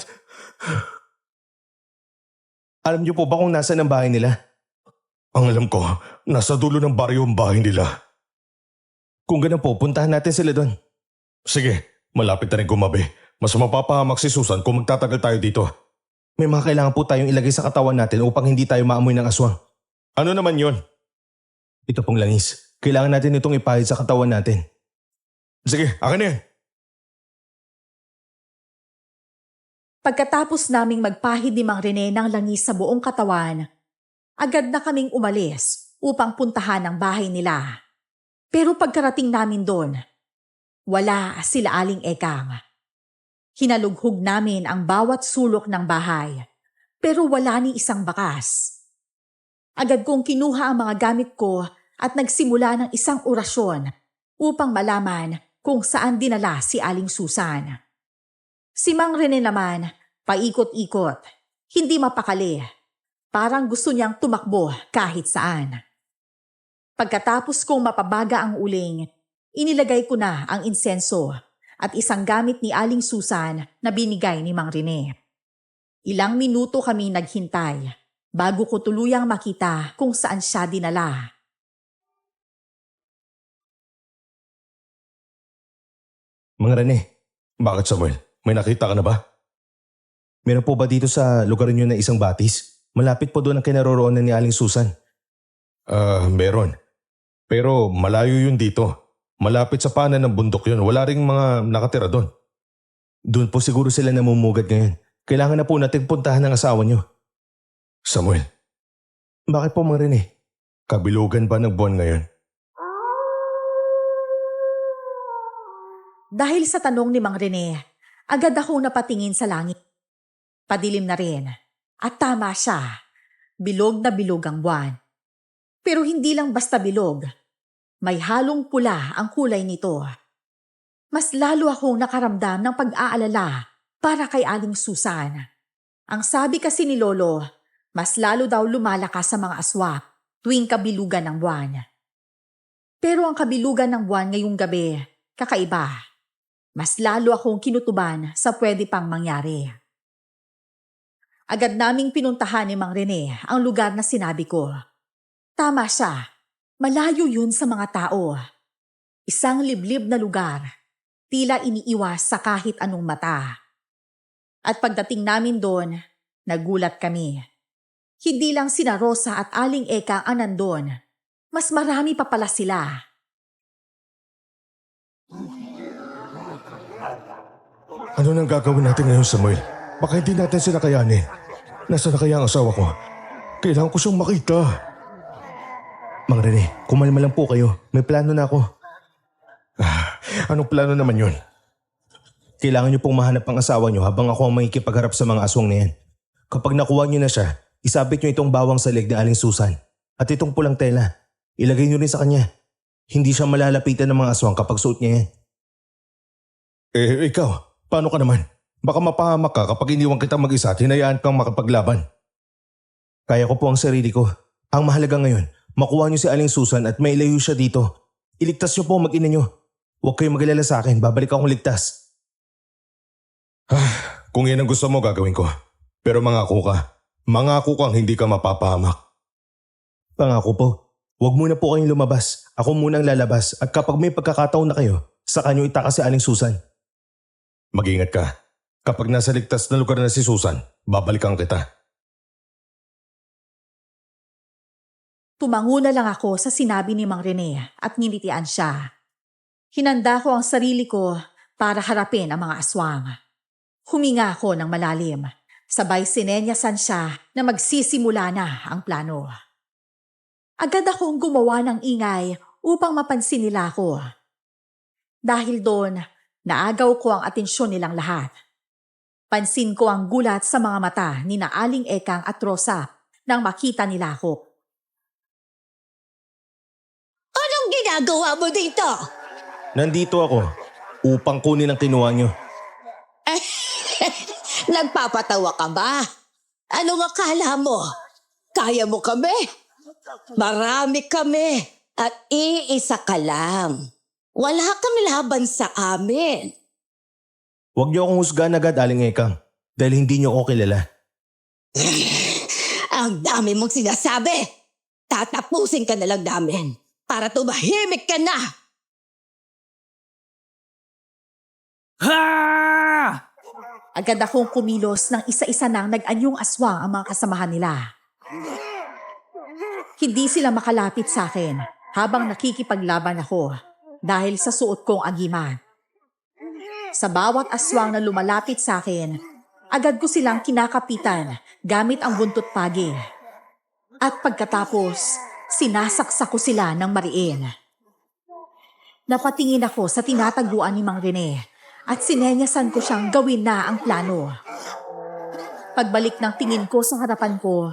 Alam niyo po ba kung nasa ng bahay nila?
Ang alam ko, nasa dulo ng baryo ang bahay nila.
Kung ganun po, puntahan natin sila doon.
Sige, malapit na rin gumabi. Mas mapapahamak si Susan kung magtatagal tayo dito.
May mga kailangan po tayong ilagay sa katawan natin upang hindi tayo maamoy ng aswang.
Ano naman yon?
Ito pong langis. Kailangan natin itong ipahid sa katawan natin.
Sige, akin na yan.
Pagkatapos naming magpahid ni Mang Rene ng langis sa buong katawan, agad na kaming umalis upang puntahan ang bahay nila. Pero pagkarating namin doon, wala sila Aling Ekang. Hinalughog namin ang bawat sulok ng bahay, pero wala ni isang bakas. Agad kong kinuha ang mga gamit ko at nagsimula ng isang orasyon upang malaman kung saan dinala si Aling Susan. Si Mang Rene naman, paikot-ikot, hindi mapakali. Parang gusto niyang tumakbo kahit saan. Pagkatapos kong mapabaga ang uling, inilagay ko na ang insenso at isang gamit ni Aling Susan na binigay ni Mang Rene. Ilang minuto kami naghintay bago ko tuluyang makita kung saan siya dinala.
Mang Rene,
Bakit, Samuel? May nakita ka na ba?
meron po ba dito sa lugar niyo na isang batis? Malapit po doon ang kinaroroonan ni Aling Susan.
Meron. Pero malayo yun dito. Malapit sa panan ng bundok yun. Wala ring mga nakatira doon.
Doon po siguro sila namumugad ngayon. Kailangan na po natin puntahan ng asawa niyo.
Samuel,
Bakit po, Mang Rene?
kabilugan ba ng buwan ngayon?
Dahil sa tanong ni Mang Rene, agad akong napatingin sa langit. Padilim na rin. At tama siya. Bilog na bilog ang buwan. Pero hindi lang basta bilog. May halong pula ang kulay nito. Mas lalo akong nakaramdam ng pag-aalala para kay Aling Susan. Ang sabi kasi ni Lolo, mas lalo daw lumalakas sa mga aswang tuwing kabilugan ng buwan. Pero ang kabilugan ng buwan ngayong gabi, kakaiba. Mas lalo akong kinutuban sa pwede pang mangyari. Agad naming pinuntahan ni Mang Rene ang lugar na sinabi ko. Tama siya, malayo yun sa mga tao. Isang liblib na lugar, tila iniiwas sa kahit anong mata. At pagdating namin doon, nagulat kami. Hindi lang sina Rosa at Aling Eka ang nandun, mas marami pa pala sila.
Ano nang gagawin natin ngayon, Samuel? Baka hindi natin sila kayanin. Nasaan na kaya ang asawa ko? Kailangan ko siyang makita.
Mang Rene, kumalma lang po kayo. May plano na ako.
Anong plano naman yun?
Kailangan niyo pong mahanap ang asawa niyo habang ako ang makikipagharap sa mga aswang na yan. Kapag nakuha niyo na siya, isabit niyo itong bawang sa leg ni Aling Susan. At itong pulang tela, ilagay niyo rin sa kanya. Hindi siya malalapitan ng mga aswang kapag suot niya yan.
Ikaw, paano ka naman? Baka mapahamak ka kapag iniwan kita mag-isa at hinayaan kang makapaglaban.
Kaya ko po ang sarili ko. Ang mahalaga ngayon, makuha niyo si Aling Susan at mailayo siya dito. Iligtas niyo po ang mag-ina niyo. Huwag kayong mag-alala sa akin, babalik akong ligtas.
Kung yan ang gusto mo, gagawin ko. Pero mangako ka. Mangako kang hindi ka mapapahamak.
Pangako po. Huwag muna po kayong lumabas. Ako muna ang lalabas at kapag may pagkakataon na kayo, saka niyo itakas si Aling Susan.
Mag-ingat ka. Kapag nasa ligtas na lugar na si Susan, babalikan kita.
Tumango na lang ako sa sinabi ni Mang Rene at ngilitian siya. Hinanda ko ang sarili ko para harapin ang mga aswang. Huminga ako ng malalim. Sabay sinenyasan siya na magsisimula na ang plano. Agad akong gumawa ng ingay upang mapansin nila ako. Dahil doon, naagaw ko ang atensyon nilang lahat. Pansin ko ang gulat sa mga mata ni na Aling Ekang at Rosa nang makita nila ako.
Anong ginagawa mo dito?
Nandito ako upang kunin ang kinuha niyo.
Nagpapatawa ka ba? Anong akala mo? Kaya mo kami? Marami kami at iisa ka lang. Wala kang laban sa amin.
Huwag niyo akong husgahan agad, Aling Ekang, dahil hindi niyo ako kilala.
Ang dami mong sinasabi. Tatapusin ka na lang namin para tumahimik ka na.
Agad akong kumilos nang isa-isa nang nag-anyong aswang ang mga kasamahan nila. Hindi sila makalapit sa akin habang nakikipaglaban ako dahil sa suot kong agimat. Sa bawat aswang na lumalapit sa akin, agad ko silang kinakapitan gamit ang buntot pagi. At pagkatapos, sinasaksak ko sila ng mariin. Napatingin ako sa tinataguan ni Mang Rene at sinenyasan ko siyang gawin na ang plano. Pagbalik ng tingin ko sa harapan ko,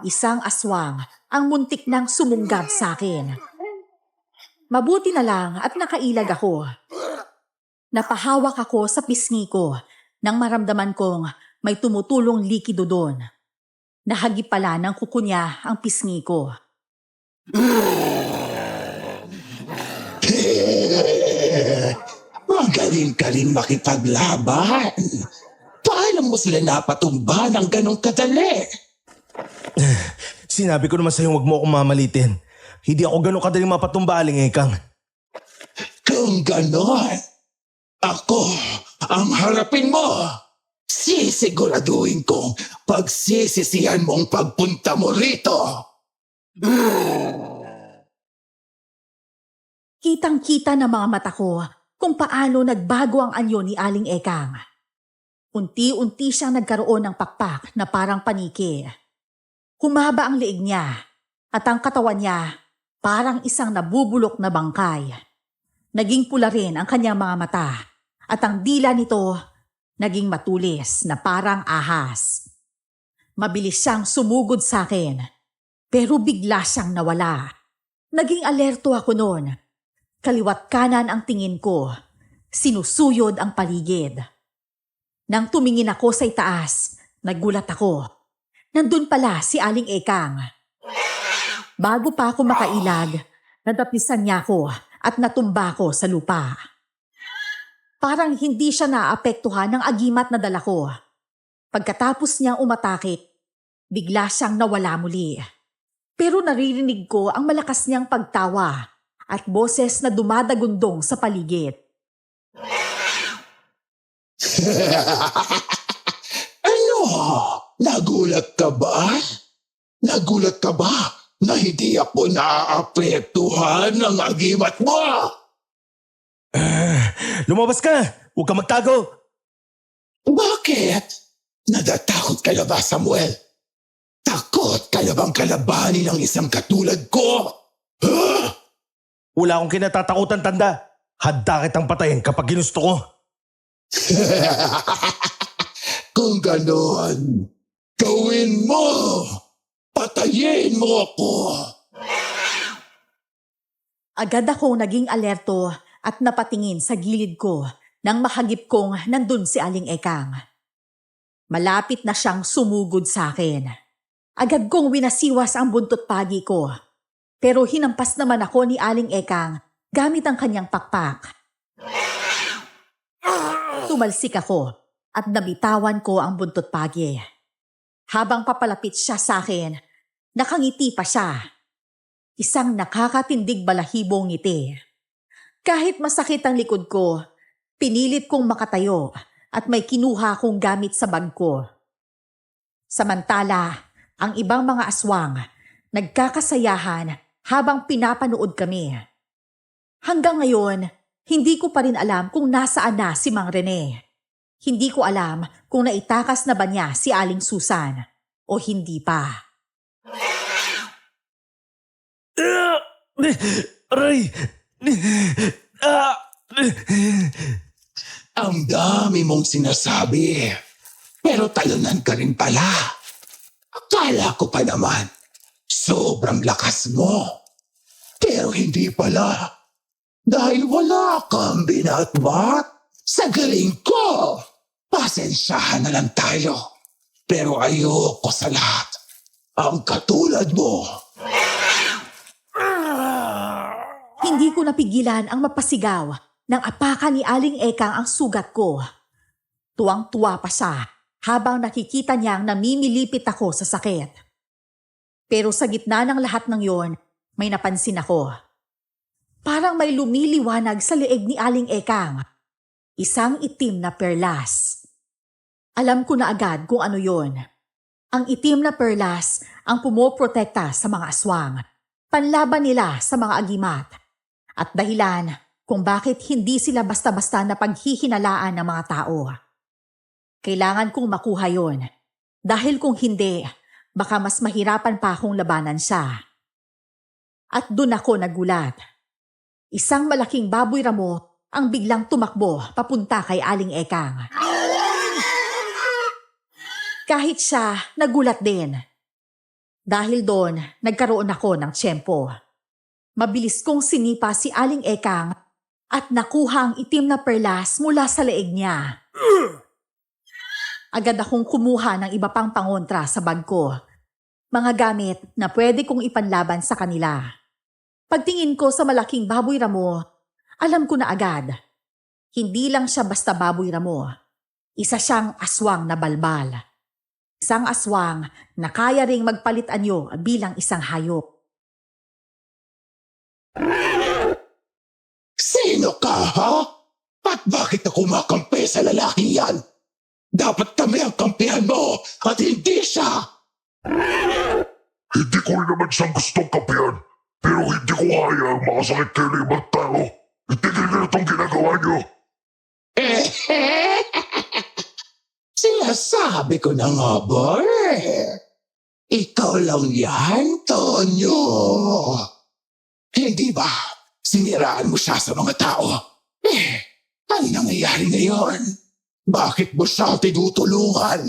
isang aswang ang muntik nang sumunggab sa akin. Mabuti na lang at nakailag ako. Napahawak ako sa pisngi ko nang maramdaman kong may tumutulong likido doon. Nahagip pala ng kuko niya ang pisngi ko.
Magaling-galing makipaglaban. Paano mo sila napatumba ng ganong kadali?
Sinabi ko naman sa'yo huwag mo akong mamalitin. Hindi ako ganun kadaling mapatumba, Aling Ekang.
Kung ganon, ako ang harapin mo. Sisiguraduhin kong pagsisisihan mong pagpunta mo rito.
Kitang-kita ng mga mata ko kung paano nagbago ang anyo ni Aling Ekang. Unti-unti siyang nagkaroon ng pakpak na parang paniki. Humaba ang leeg niya at ang katawan niya parang isang nabubulok na bangkay. Naging pula rin ang kanyang mga mata at ang dila nito naging matulis na parang ahas. Mabilis siyang sumugod sa akin pero bigla siyang nawala. Naging alerto ako noon. Kaliwat kanan ang tingin ko. Sinusuyod ang paligid. Nang tumingin ako sa itaas, nagulat ako. Nandun pala si Aling Ekang. Bago pa ako makailag, nadapisan niya ako at natumba ko sa lupa. Parang hindi siya naapektuhan ng agimat na dala ko. Pagkatapos niyang umatakit, bigla siyang nawala muli. Pero naririnig ko ang malakas niyang pagtawa at boses na dumadagundong sa paligid.
Ano? Nagulat ka ba? Nagulat ka ba na hindi ako naaapektuhan ng agimat mo?
Lumabas ka! Huwag ka magtago!
Bakit? Natatakot ka na ba, Samuel? Takot ka na bang kalabanin ng isang katulad ko? Huh?
Wala akong kinatatakutan, tanda. Handa kitang patayin kapag ginusto ko.
Kung ganon, gawin mo! Patayin mo ako!
Agad akong naging alerto at napatingin sa gilid ko nang mahagip kong nandun si Aling Ekang. Malapit na siyang sumugod sa akin. Agad kong winasiwas ang buntot pagi ko. Pero hinampas naman ako ni Aling Ekang gamit ang kanyang pakpak. Tumalsik ako at nabitawan ko ang buntot pagi. Habang papalapit siya sa akin, nakangiti pa siya. Isang nakakatindig balahibong ngiti. Kahit masakit ang likod ko, pinilit kong makatayo at may kinuha kong gamit sa bag ko. Samantala, ang ibang mga aswang nagkakasayahan habang pinapanood kami. Hanggang ngayon, hindi ko pa rin alam kung nasaan na si Mang Rene. Hindi ko alam kung naitakas na ba niya si Aling Susan o hindi pa.
Aray!
Ang dami mong sinasabi, pero talunan ka rin pala. Akala ko pa naman, sobrang lakas mo. Pero hindi pala, dahil wala kang binatbat sa galing ko. Pasensyahan na lang tayo, pero ayoko sa lahat ang katulad mo.
Hindi ko napigilan ang mapasigaw nang apakan ni Aling Ekang ang sugat ko. Tuwang-tuwa pa siya habang nakikita niyang namimilipit ako sa sakit. Pero sa gitna ng lahat ng yon, may napansin ako. Parang may lumiliwanag sa leeg ni Aling Ekang. Isang itim na perlas. Alam ko na agad kung ano yon. Ang itim na perlas ang pumoprotekta sa mga aswang. Panlaban nila sa mga agimat. At dahilan kung bakit hindi sila basta-basta na paghihinalaan ng mga tao. Kailangan kong makuha yon. Dahil kung hindi, baka mas mahirapan pa akong labanan siya. At dun ako nagulat. Isang malaking baboy ramo ang biglang tumakbo papunta kay Aling Ekang. Kahit siya, nagulat din. Dahil doon, nagkaroon ako ng tiyempo. Mabilis kong sinipa si Aling Ekang at nakuha ang itim na perlas mula sa leeg niya. Agad akong kumuha ng iba pang pangontra sa bag ko. Mga gamit na pwede kong ipanlaban sa kanila. Pagtingin ko sa malaking baboy ramo, alam ko na agad. Hindi lang siya basta baboy ramo. Isa siyang aswang na balbal. Isang aswang na kaya ring magpalit anyo bilang isang hayop.
Sino ka, ha? At bakit ako kumakampi sa lalaking yan? Dapat kami ang kampihan mo at hindi siya!
Hindi ko rin naman siyang gustong kampihan, pero hindi ko kaya ang makasakit kayo ng ibang tao. Itigil na itong ginagawa niyo.
Sinasabi ko na nga ba Ikaw lang yan, Tonyo. Hindi ba? Siniraan mo siya sa mga tao. Ano nangyayari ngayon? Bakit mo siya tinutulungan?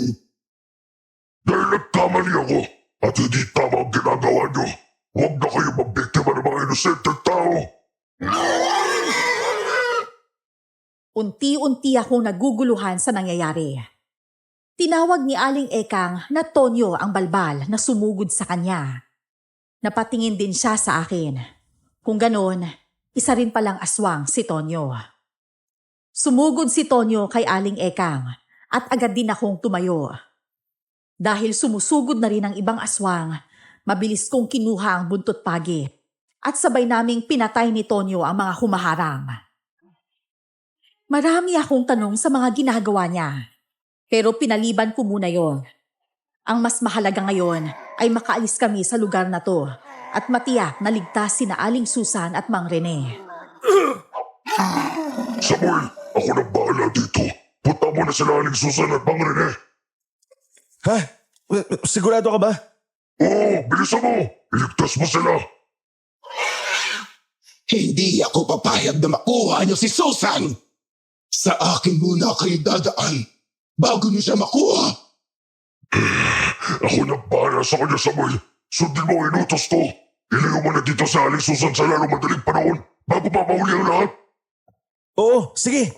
Dahil nagkamali ako at hindi tama ang ginagawa niyo. Huwag na kayo magbiktima ng mga inosenteng tao.
Unti-unti akong naguguluhan sa nangyayari. Tinawag ni Aling Ekang na Tonyo ang balbal na sumugod sa kanya. Napatingin din siya sa akin. Kung ganon, isa rin palang aswang si Tonyo. Sumugod si Tonyo kay Aling Ekang at agad din akong tumayo. Dahil sumusugod na rin ang ibang aswang, mabilis kong kinuha ang buntot pagi at sabay naming pinatay ni Tonyo ang mga humaharang. Marami akong tanong sa mga ginagawa niya, pero pinaliban ko muna yon. Ang mas mahalaga ngayon ay makaalis kami sa lugar na to at matiyak na ligtas sina Aling Susan at Mang Rene.
Samuel, ako na bahala dito. Punta mo na sila Aling Susan at Mang Rene.
Ha? Sigurado ka ba?
Oo, bilisan mo. Iligtas mo sila.
Hindi ako papayag na makuha niyo si Susan. Sa akin muna kayo dadaan bago niyo siya makuha.
Ako na bahala sa kanya, Samuel. Sundin mo ang inutos ko. Ilayo mo na dito sa Aling Susan sa lalong madaling panahon bago pa mahuli ang lahat.
Oo, sige.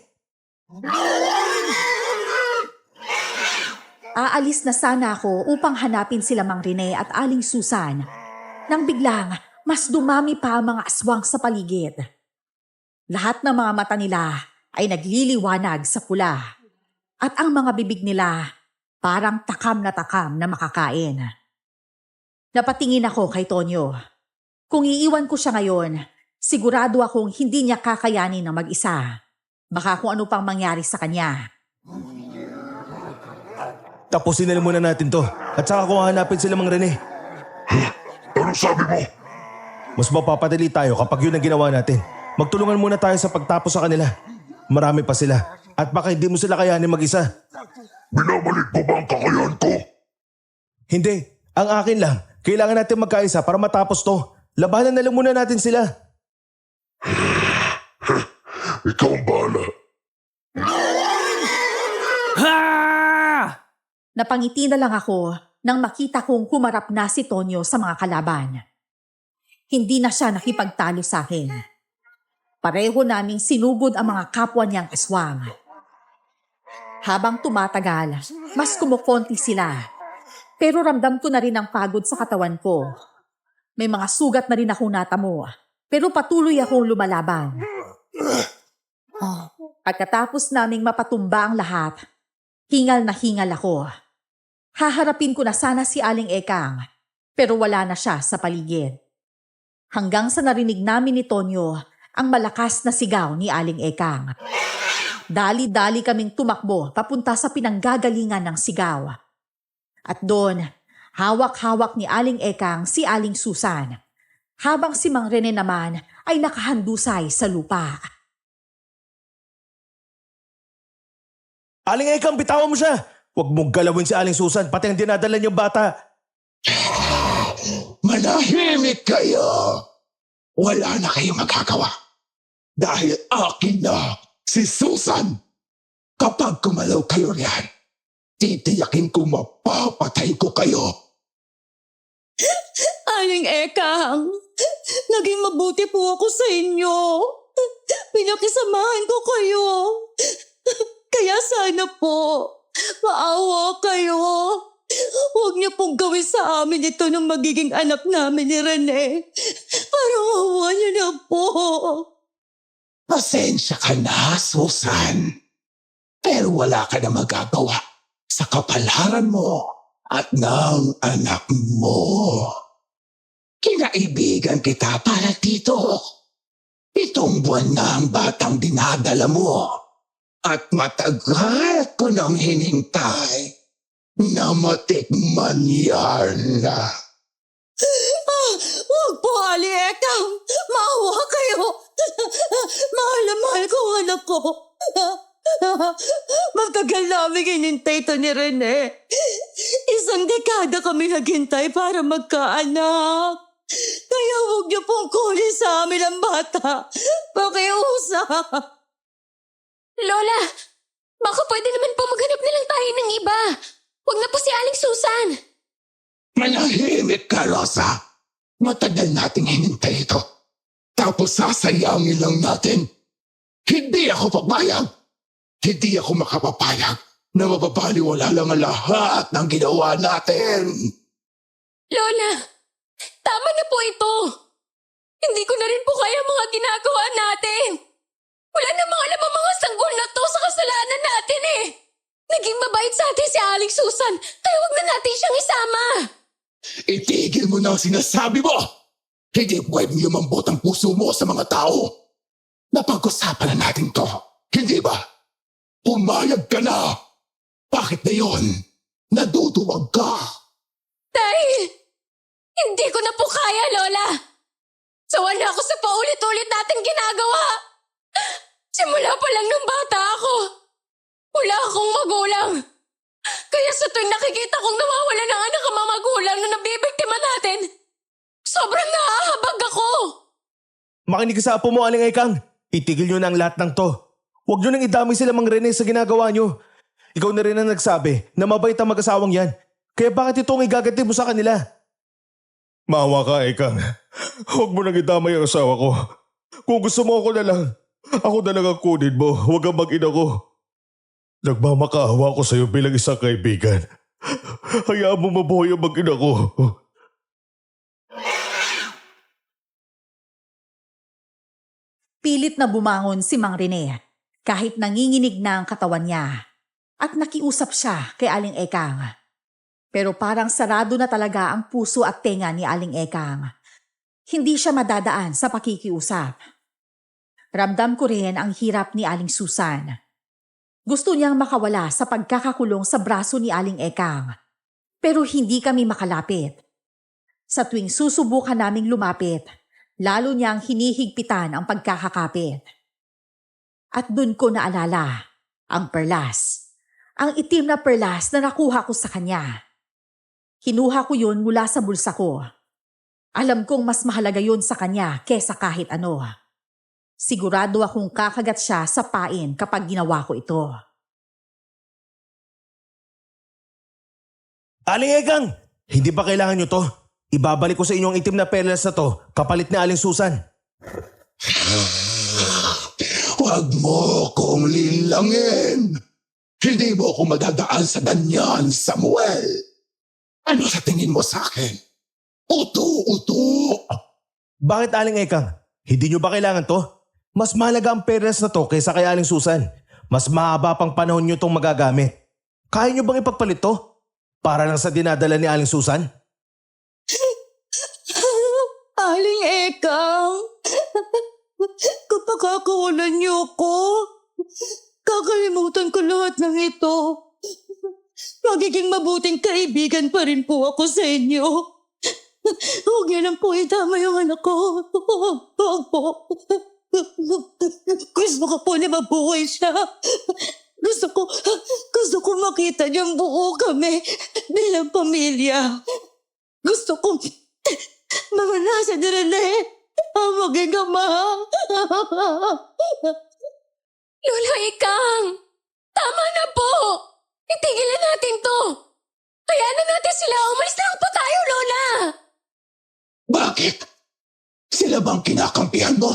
Aalis na sana ako upang hanapin sila Mang Rene at Aling Susan. Nang biglang, mas dumami pa ang mga aswang sa paligid. Lahat ng mga mata nila ay nagliliwanag sa pula. At ang mga bibig nila parang takam na makakain. Napatingin ako kay Tonyo. Kung iiwan ko siya ngayon, sigurado akong hindi niya kakayanin ng mag-isa. Baka kung ano pang mangyari sa kanya.
Tapusin na lang muna natin to at saka kung hanapin sila Mang Rene.
Anong sabi mo?
Mas mapapadali tayo kapag yun ang ginawa natin. Magtulungan muna tayo sa pagtapos sa kanila. Marami pa sila at baka hindi mo sila kayanin mag-isa.
Minamalit mo ba ang kakayahan ko?
Hindi, ang akin lang. Kailangan natin magkaisa para matapos to. Labanan na lang muna natin sila.
Ikaw ang bahala.
Napangiti na lang ako nang makita kong humarap na si Tonyo sa mga kalaban. Hindi na siya nakipagtalo sa akin. Pareho naming sinugod ang mga kapwa niyang aswang. Habang tumatagal, mas kumukonti sila. Pero ramdam ko na rin ang pagod sa katawan ko. May mga sugat na rin akong natamo, pero patuloy akong lumalaban. Pagkatapos naming mapatumba ang lahat, hingal na hingal ako. Haharapin ko na sana si Aling Ekang, pero wala na siya sa paligid. Hanggang sa narinig namin ni Tonyo ang malakas na sigaw ni Aling Ekang. Dali-dali kaming tumakbo papunta sa pinanggagalingan ng sigaw. At doon, hawak-hawak ni Aling Ekang si Aling Susan, habang si Mang Rene naman ay nakahandusay sa lupa.
Aling Ekang, bitawan mo siya! Huwag mong galawin si Aling Susan, pati ang dinadala niyong bata.
Manahimik kayo! Wala na kayong magagawa. Dahil akin na si Susan. Kapag kumalaw kayo riyan, titiyakin ko mapapatay ko kayo.
Aling Ekang, naging mabuti po ako sa inyo. Pinakisamahan ko kayo. Kaya sana po, maawa kayo. Huwag niyo pong gawin sa amin ito ng magiging anak namin ni Rene. Parang awa niyo na po.
Pasensya ka na, Susan. Pero wala ka na magagawa sa kapalaran mo at ng anak mo. Kinaibigan kita para dito. 7 buwan na ang batang dinadala mo. At matagal ko nang hinintay na matikman yan.
Huwag po, Aling Ekang. Maawa kayo. Mahal na mahal ko ang anak ko. Matagal namin hinintay ito ni Rene. 1 dekada kami naghintay para magkaanak. Kaya huwag niyo pong kunin sa amin ang bata. Pakiusap.
Lola, baka pwede naman po maghanap na lang tayo ng iba. Huwag na po si Aling Susan.
Manahimik ka, Rosa. Matagal nating hinintay ito. Tapos sasayangin lang natin. Hindi ako papayag. Hindi ako makapapayag na mapapaliwala lang ang lahat ng ginawa natin.
Lola, tama na po ito. Hindi ko na rin po kaya mga ginagawa natin. Wala namang alam ang mga sanggol na to sa kasalanan natin eh. Naging mabait sa atin si Aling Susan, kaya huwag na natin siyang isama.
Itigil mo na ang sinasabi mo. Hindi pwedeng lumambot ang puso mo sa mga tao. Napag-usapan na natin to, hindi ba? Pumayag ka na. Bakit na yon? Naduduwag ka.
Dahil, hindi ko na po kaya, Lola. Sawa na ako sa paulit-ulit natin ginagawa. Simula pa lang nung bata ako. Wala akong magulang. Kaya sa tuwing nakikita kong nawawala ng anak ang mga magulang na nabibiktima natin, sobrang naahabag ako.
Makinig ka sa apo mo, Aling Ekang. Itigil nyo na ang lahat ng to. Huwag nyo nang idamay sila Mang Rene sa ginagawa nyo. Ikaw na rin ang nagsabi na mabait ang mag-asawang yan. Kaya bakit ito ang igaganti mo sa kanila?
Maawa ka, Ekang. Huwag mo nang idamay ang asawa ko. Kung gusto mo ako na lang, ako na lang ang kunin mo. Huwag kang mag-ina ko. Nagmamakaawa ko sa'yo bilang isang kaibigan. Hayaan mo mabuhay ang mag-ina ko.
Pilit na bumangon si Mang Rene kahit nanginginig na ang katawan niya at nakiusap siya kay Aling Ekang. Pero parang sarado na talaga ang puso at tenga ni Aling Ekang. Hindi siya madadaan sa pakikiusap. Ramdam ko rin ang hirap ni Aling Susan. Gusto niyang makawala sa pagkakakulong sa braso ni Aling Ekang. Pero hindi kami makalapit. Sa tuwing susubukan naming lumapit, lalo niyang hinihigpitan ang pagkakakapit. At dun ko naalala ang perlas. Ang itim na perlas na nakuha ko sa kanya. Kinuha ko yun mula sa bulsa ko. Alam kong mas mahalaga yun sa kanya kesa kahit ano. Sigurado akong kakagat siya sa pain kapag ginawa ko ito.
Aling Ekang, hindi ba kailangan nyo to? Ibabalik ko sa inyo ang itim na perlas na to, kapalit ni Aling Susan.
Huwag mo kong lilangin. Hindi mo ako madadaan sa ganyan, Samuel. Ano sa tingin mo sa akin? Uto-uto.
Bakit, Aling Ekang? Hindi nyo ba kailangan to? Mas mahalaga ang perlas na to kaysa kay Aling Susan. Mas mahaba pang panahon nyo itong magagamit. Kaya nyo bang ipagpalit to? Para lang sa dinadala ni Aling Susan?
Aling Ekang, kapag kakawalan niyo ko, kakalimutan ko lahat ng ito. Magiging mabuting kaibigan pa rin po ako sa inyo. Huwag niyo lang po itama yung anak ko. Huwag po. Gusto ko po na mabuhay siya. Gusto ko makita niyang buo kami bilang pamilya. Gusto ko mamanasan ni Rene ang maging ama.
Lola Ikang! Tama na po! Itigilin natin to! Hayaan na natin sila! Umalis na lang po tayo, Lola!
Bakit? Sila bang kinakampihan mo?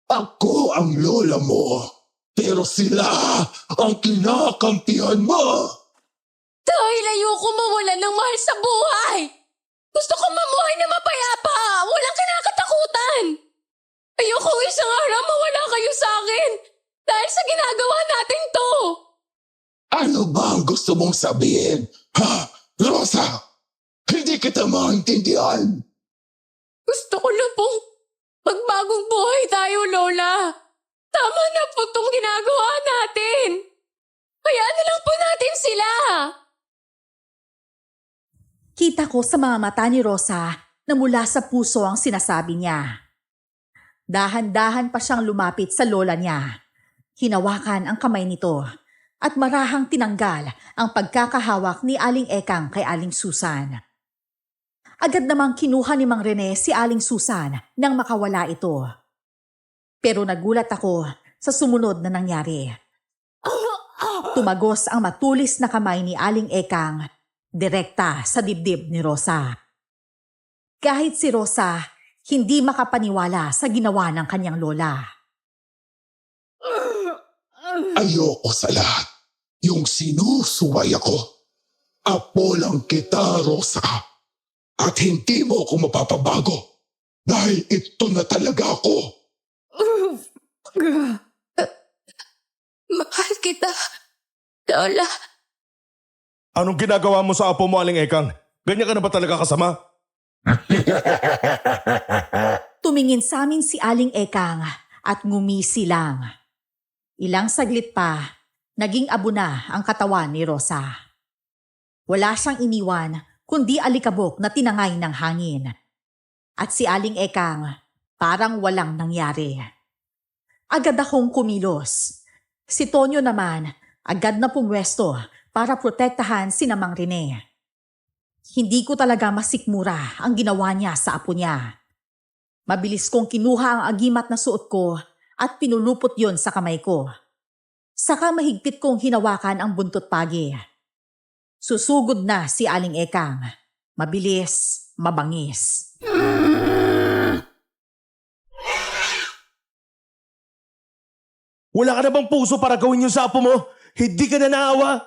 Ako ang lola mo, pero sila ang kinakampihan mo.
Dahil ayoko mawalan ng mahal sa buhay! Gusto ko mamuhay na mapayapa! Walang kinakatakutan! Ayoko isang araw mawala kayo sa akin dahil sa ginagawa natin to!
Ano ba ang gusto mong sabihin? Ha? Rosa? Hindi kita maintindihan.
Gusto ko na pong magbagong buhay tayo, Lola. Tama na po tong ginagawa natin. Hayaan na lang po natin sila.
Kita ko sa mga mata ni Rosa na mula sa puso ang sinasabi niya. Dahan-dahan pa siyang lumapit sa lola niya. Hinawakan ang kamay nito at marahang tinanggal ang pagkakahawak ni Aling Ekang kay Aling Susan. Agad namang kinuha ni Mang Rene si Aling Susan nang makawala ito. Pero nagulat ako sa sumunod na nangyari. Tumagos ang matulis na kamay ni Aling Ekang direkta sa dibdib ni Rosa. Kahit si Rosa, hindi makapaniwala sa ginawa ng kanyang lola.
Ayoko sa lahat. Yung sinusuway ako. Apo lang kita, Rosa. At hindi mo ako mapapabago. Dahil ito na talaga ako.
Mahal kita, Lola.
Anong ginagawa mo sa apo mo, Aling Ekang? Ganyan ka na ba talaga kasama?
Tumingin sa amin si Aling Ekang at ngumisi lang. Ilang saglit pa, naging abo na ang katawan ni Rosa. Wala siyang iniwan kundi alikabok na tinangay ng hangin. At si Aling Ekang parang walang nangyari. Agad akong kumilos. Si Tonyo naman agad na pumwesto para protektahan si Mang Rene. Hindi ko talaga masikmura ang ginawa niya sa apo niya. Mabilis kong kinuha ang agimat na suot ko at pinulupot yon sa kamay ko. Saka mahigpit kong hinawakan ang buntot pagi. Susugod na si Aling Ekang. Mabilis, mabangis.
Wala ka na bang puso para gawin yun sa apo mo? Hindi ka na naawa?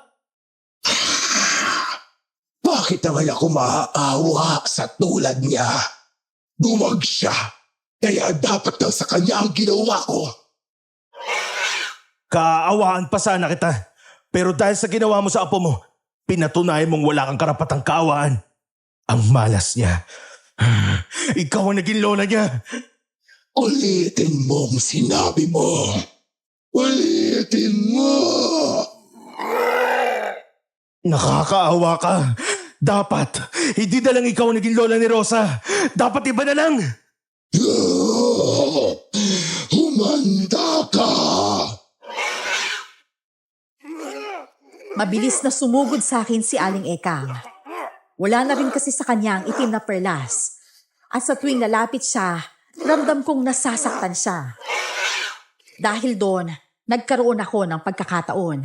Bakit naman ako maaawa sa tulad niya? Dumag siya. Kaya dapat daw sa kanya ang ginawa ko.
Kaawaan pa sana kita. Pero dahil sa ginawa mo sa apo mo, pinatunayan mong wala kang karapatang kaawaan. Ang malas niya. Ikaw ang naging lola niya.
Ulitin mong sinabi mo. Ulitin mo.
Nakakaawa ka. Dapat, hindi na lang ikaw ang naging lola ni Rosa. Dapat iba na lang.
Humanda ka.
Mabilis na sumugod sa akin si Aling Ekang. Wala na rin kasi sa kanya ang itim na perlas. At sa tuwing lalapit siya, ramdam kong nasasaktan siya. Dahil doon, nagkaroon ako ng pagkakataon.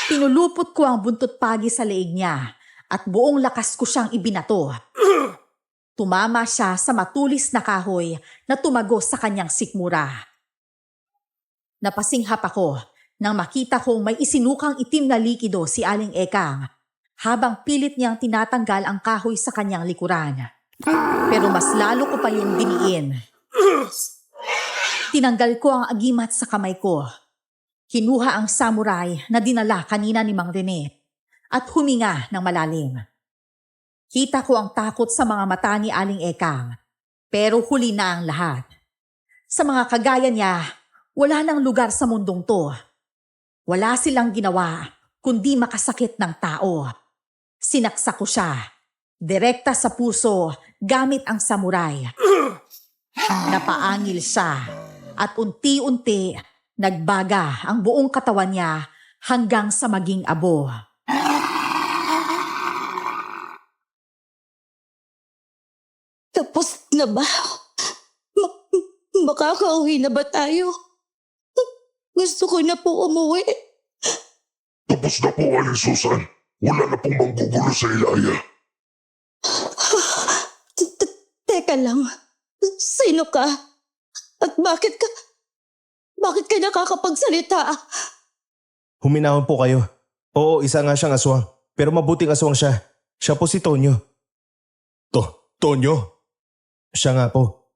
Pinulupot ko ang buntot pagi sa leeg niya at buong lakas ko siyang ibinato. Tumama siya sa matulis na kahoy na tumagos sa kanyang sikmura. Napasinghap ako nang makita kong may isinukang itim na likido si Aling Ekang habang pilit niyang tinatanggal ang kahoy sa kanyang likuran. Pero mas lalo ko pa yung diniin. Tinanggal ko ang agimat sa kamay ko. Kinuha ang samurai na dinala kanina ni Mang Rene at huminga ng malalim. Kita ko ang takot sa mga mata ni Aling Ekang, pero huli na ang lahat. Sa mga kagaya niya, wala nang lugar sa mundong to. Wala silang ginawa kundi makasakit ng tao. Sinaksak ko siya, direkta sa puso gamit ang samurai. Napaangil siya at unti-unti nagbaga ang buong katawan niya hanggang sa maging abo.
Tapos na ba? Makakauwi na ba tayo? Gusto ko na po umuwi.
Tapos na po, Aling Susan. Wala na pong manggugulo sa Ilaya.
Teka lang. Sino ka? At bakit ka nakakapagsalita?
Huminahon po kayo. Oo, isa nga siyang aswang. Pero mabuting aswang siya. Siya po si Tonyo.
Tonyo?
Siya nga po.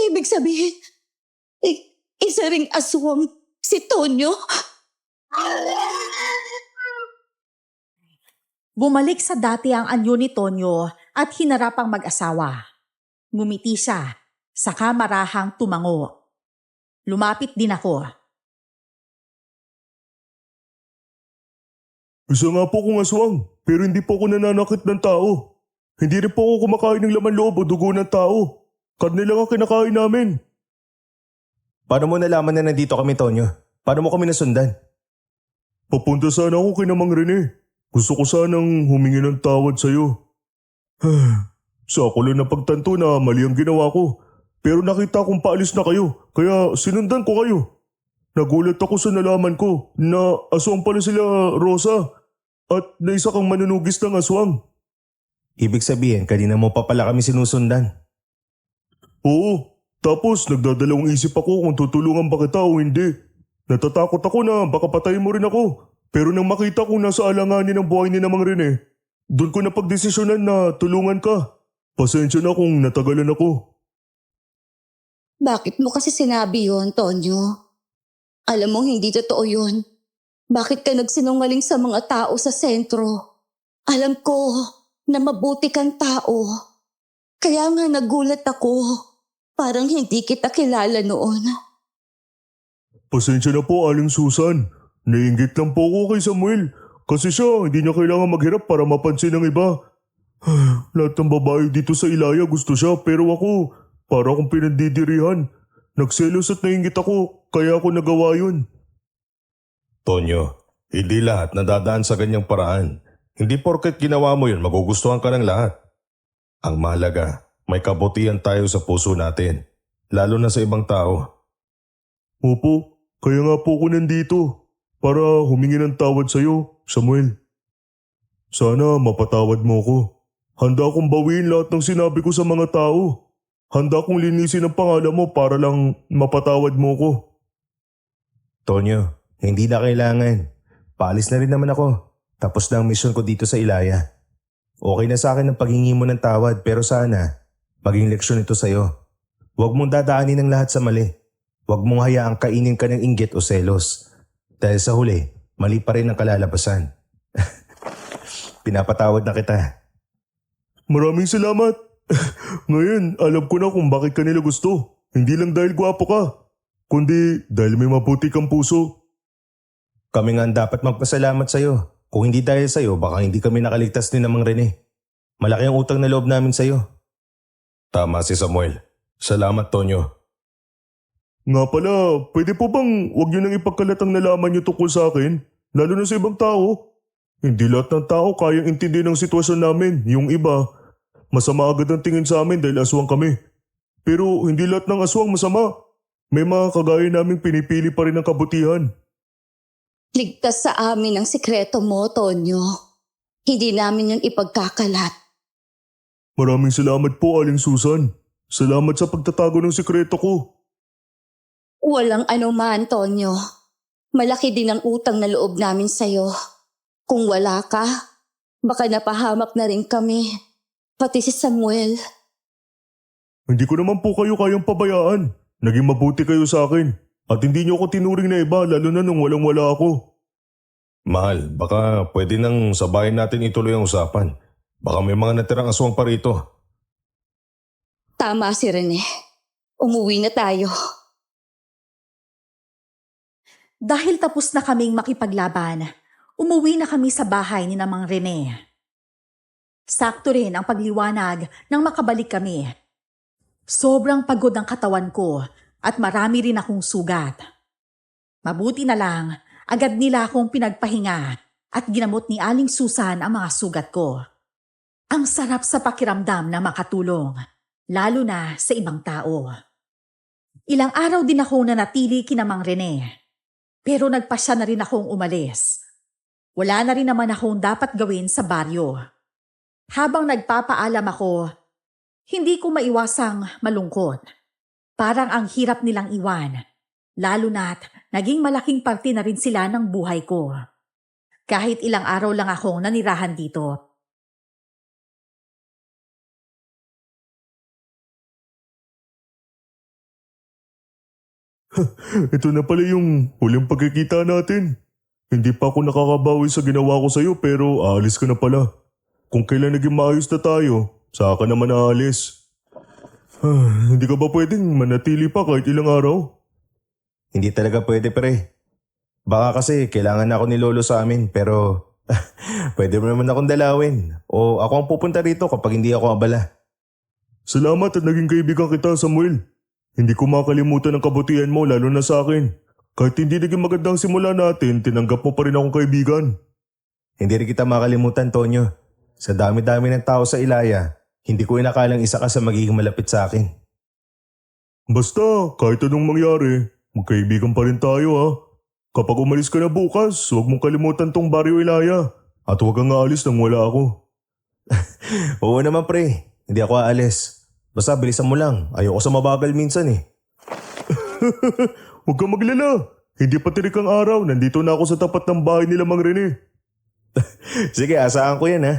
Ibig sabihin, isa ring aswang si Tonyo?
Bumalik sa dati ang anyo ni Tonyo at hinarap ang mag-asawa. Ngumiti siya, saka marahang tumango. Lumapit din ako.
Isa nga po kong aswang, pero hindi po ako nananakit ng tao. Hindi rin po ako kumakain ng laman loob o dugo ng tao. Karne lang ang kinakain namin.
Paano mo nalaman na nandito kami, Tonyo? Paano mo kami nasundan?
Papunta sana ako kay Mang Rene. Gusto ko sanang humingi ng tawad sa'yo. Sa ako lang napagtanto na mali ang ginawa ko. Pero nakita kong paalis na kayo, kaya sinundan ko kayo. Nagulat ako sa nalaman ko na aswang pala sila, Rosa. At na isa kang manunugis ng aswang.
Ibig sabihin, kanina mo pa pala kami sinusundan.
Oo, tapos nagdadalawang isip ako kung tutulungan ba kita o hindi. Natatakot ako na baka patayin mo rin ako. Pero nang makita kong nasa alanganin ang buhay ni Mang Rene, doon ko napagdesisyonan na tulungan ka. Pasensya na kung natagalan ako.
Bakit mo kasi sinabi yon, Tonyo? Alam mong hindi totoo yun. Bakit ka nagsinungaling sa mga tao sa sentro? Alam ko na mabuti kang tao. Kaya nga nagulat ako. Parang hindi kita kilala noon.
Pasensya na po, Aling Susan. Naiinggit lang po ako kay Samuel. Kasi siya, hindi niya kailangan maghirap para mapansin ng iba. Lahat ng babae dito sa Ilaya gusto siya, pero ako, para akong pinandidirihan. Nagselos at naiinggit ako, kaya ako nagawa yun.
Tonyo, hindi lahat nadadaan sa ganyang paraan. Hindi porket ginawa mo yun, magugustuhan ka ng lahat. Ang mahalaga, may kabutihan tayo sa puso natin, lalo na sa ibang tao.
Opo, kaya nga po ako nandito, para humingi ng tawad sa'yo, Samuel. Sana mapatawad mo ko. Handa akong bawiin lahat ng sinabi ko sa mga tao. Handa akong linisin ang pangalan mo para lang mapatawad mo ko.
Tonyo, hindi na kailangan. Paalis na rin naman ako. Tapos na ang mission ko dito sa Ilaya. Okay na sa akin ang paghingi mo ng tawad pero sana maging leksyon ito sa'yo. Huwag mong dadaanin ang lahat sa mali. Huwag mong hayaang kainin ka ng inggit o selos. Dahil sa huli, mali pa rin ang kalalabasan. Pinapatawad na kita.
Maraming salamat. Ngayon, alam ko na kung bakit kanila gusto. Hindi lang dahil gwapo ka, kundi dahil may mabuti kang puso.
Kami nga ang dapat magpasalamat sa'yo. Kung hindi dahil sa'yo, baka hindi kami nakaligtas ni Mang Rene. Malaki ang utang na loob namin sa'yo.
Tama si Samuel. Salamat, Tonyo.
Nga pala, pwede po bang huwag niyo nang ipagkalat ang nalaman niyo tungkol sa akin? Lalo na sa ibang tao. Hindi lahat ng tao kayang intindihin ang sitwasyon namin. Yung iba, masama agad ang tingin sa amin dahil aswang kami. Pero hindi lahat ng aswang masama. May mga kagaya naming pinipili pa rin ang kabutihan.
Ligtas sa amin ang sikreto mo, Tonyo. Hindi namin yun ipagkakalat.
Maraming salamat po, Aling Susan. Salamat sa pagtatago ng sikreto ko.
Walang anuman, Tonyo. Malaki din ang utang na loob namin sa'yo. Kung wala ka, baka napahamak na rin kami. Pati si Samuel.
Hindi ko naman po kayo kayang pabayaan. Naging mabuti kayo sa akin. At hindi niyo ako tinuring na iba lalo na nung walang-wala ako.
Mahal, baka pwede nang sabahin natin ituloy ang usapan. Baka may mga natirang aswang pa rito.
Tama si Rene. Umuwi na tayo.
Dahil tapos na kaming makipaglaban, umuwi na kami sa bahay ni Mang Rene. Sakto rin ang pagliwanag nang makabalik kami. Sobrang pagod ang katawan ko at marami rin akong sugat. Mabuti na lang, agad nila akong pinagpahinga at ginamot ni Aling Susan ang mga sugat ko. Ang sarap sa pakiramdam na makatulong, lalo na sa ibang tao. Ilang araw din ako nanatili kina Mang Rene. Pero nagpasya na rin akong umalis. Wala na rin naman akong dapat gawin sa baryo. Habang nagpapaalam ako, hindi ko maiwasang malungkot. Parang ang hirap nilang iwan, lalo na't naging malaking parte na rin sila ng buhay ko. Kahit ilang araw lang akong nanirahan dito.
Ito na pala yung huling pagkikita natin. Hindi pa ako nakakabawi sa ginawa ko sa'yo pero aalis ka na pala. Kung kailan naging maayos na tayo, saka naman aalis. Hindi ka ba pwedeng manatili pa kahit ilang araw?
Hindi talaga pwede pre. Baka kasi kailangan ako ni Lolo sa amin pero pwede mo naman akong dalawin. O ako ang pupunta rito kapag hindi ako abala.
Salamat at naging kaibigan kita, Samuel. Hindi ko makalimutan ang kabutihan mo lalo na sa akin. Kahit hindi naging magandang simula natin, tinanggap mo pa rin akong kaibigan.
Hindi rin kita makalimutan, Tonyo. Sa dami-dami ng tao sa Ilaya, hindi ko inakalang isa ka sa magiging malapit sa akin.
Basta, kahit anong mangyari, magkaibigan pa rin tayo ha. Kapag umalis ka na bukas, huwag mong kalimutan tong Baryo Ilaya. At huwag kang aalis nang wala ako.
Oo naman pre, hindi ako aalis. Basta bilisan mo lang, ayoko sa mabagal minsan eh.
Huwag kang maglala. Hindi pa tirik ang araw, nandito na ako sa tapat ng bahay nila Mang Rene.
Sige, asahan ko yan ha.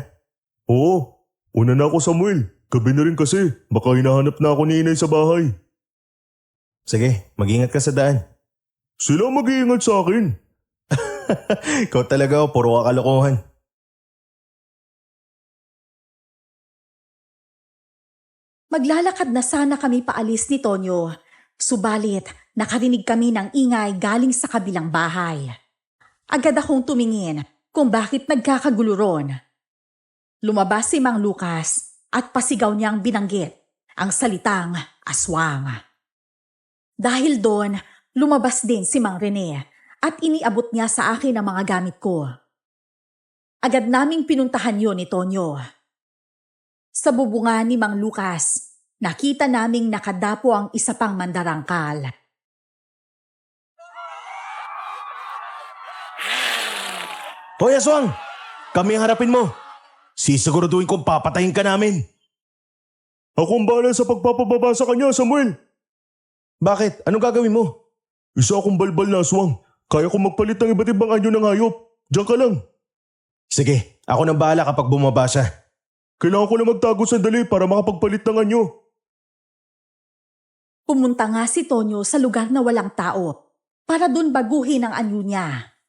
Oo, una na ako Samuel. Gabi na rin kasi, baka hinahanap na ako ni Inay sa bahay.
Sige, mag-ingat ka sa daan.
Sila mag-iingat sa akin.
Ikaw talaga o, puro ka kalokohan.
Maglalakad na sana kami paalis ni Tonyo. Subalit, nakarinig kami ng ingay galing sa kabilang bahay. Agad akong tumingin kung bakit nagkakagulo ron. Lumabas si Mang Lucas at pasigaw niyang binanggit ang salitang aswang. Dahil doon, lumabas din si Mang Rene at iniabot niya sa akin ang mga gamit ko. Agad naming pinuntahan yon ni Tonyo. Sa bubungan ni Mang Lucas, nakita naming nakadapo ang isa pang mandarangkal.
Hoy aswang! Kami ang harapin mo. Sisiguraduhin kong papatayin ka namin.
Ako ang bahala sa pagpapababa sa kanya, Samuel.
Bakit? Anong gagawin mo?
Isa akong balbal na aswang. Kaya kong magpalit ng iba't ibang anyo ng hayop. Diyan ka lang.
Sige, ako nang bahala kapag bumaba siya.
Kailangan ko na magtago sandali para makapagpalit ng anyo.
Pumunta nga si Tonyo sa lugar na walang tao para dun baguhin ang anyo niya.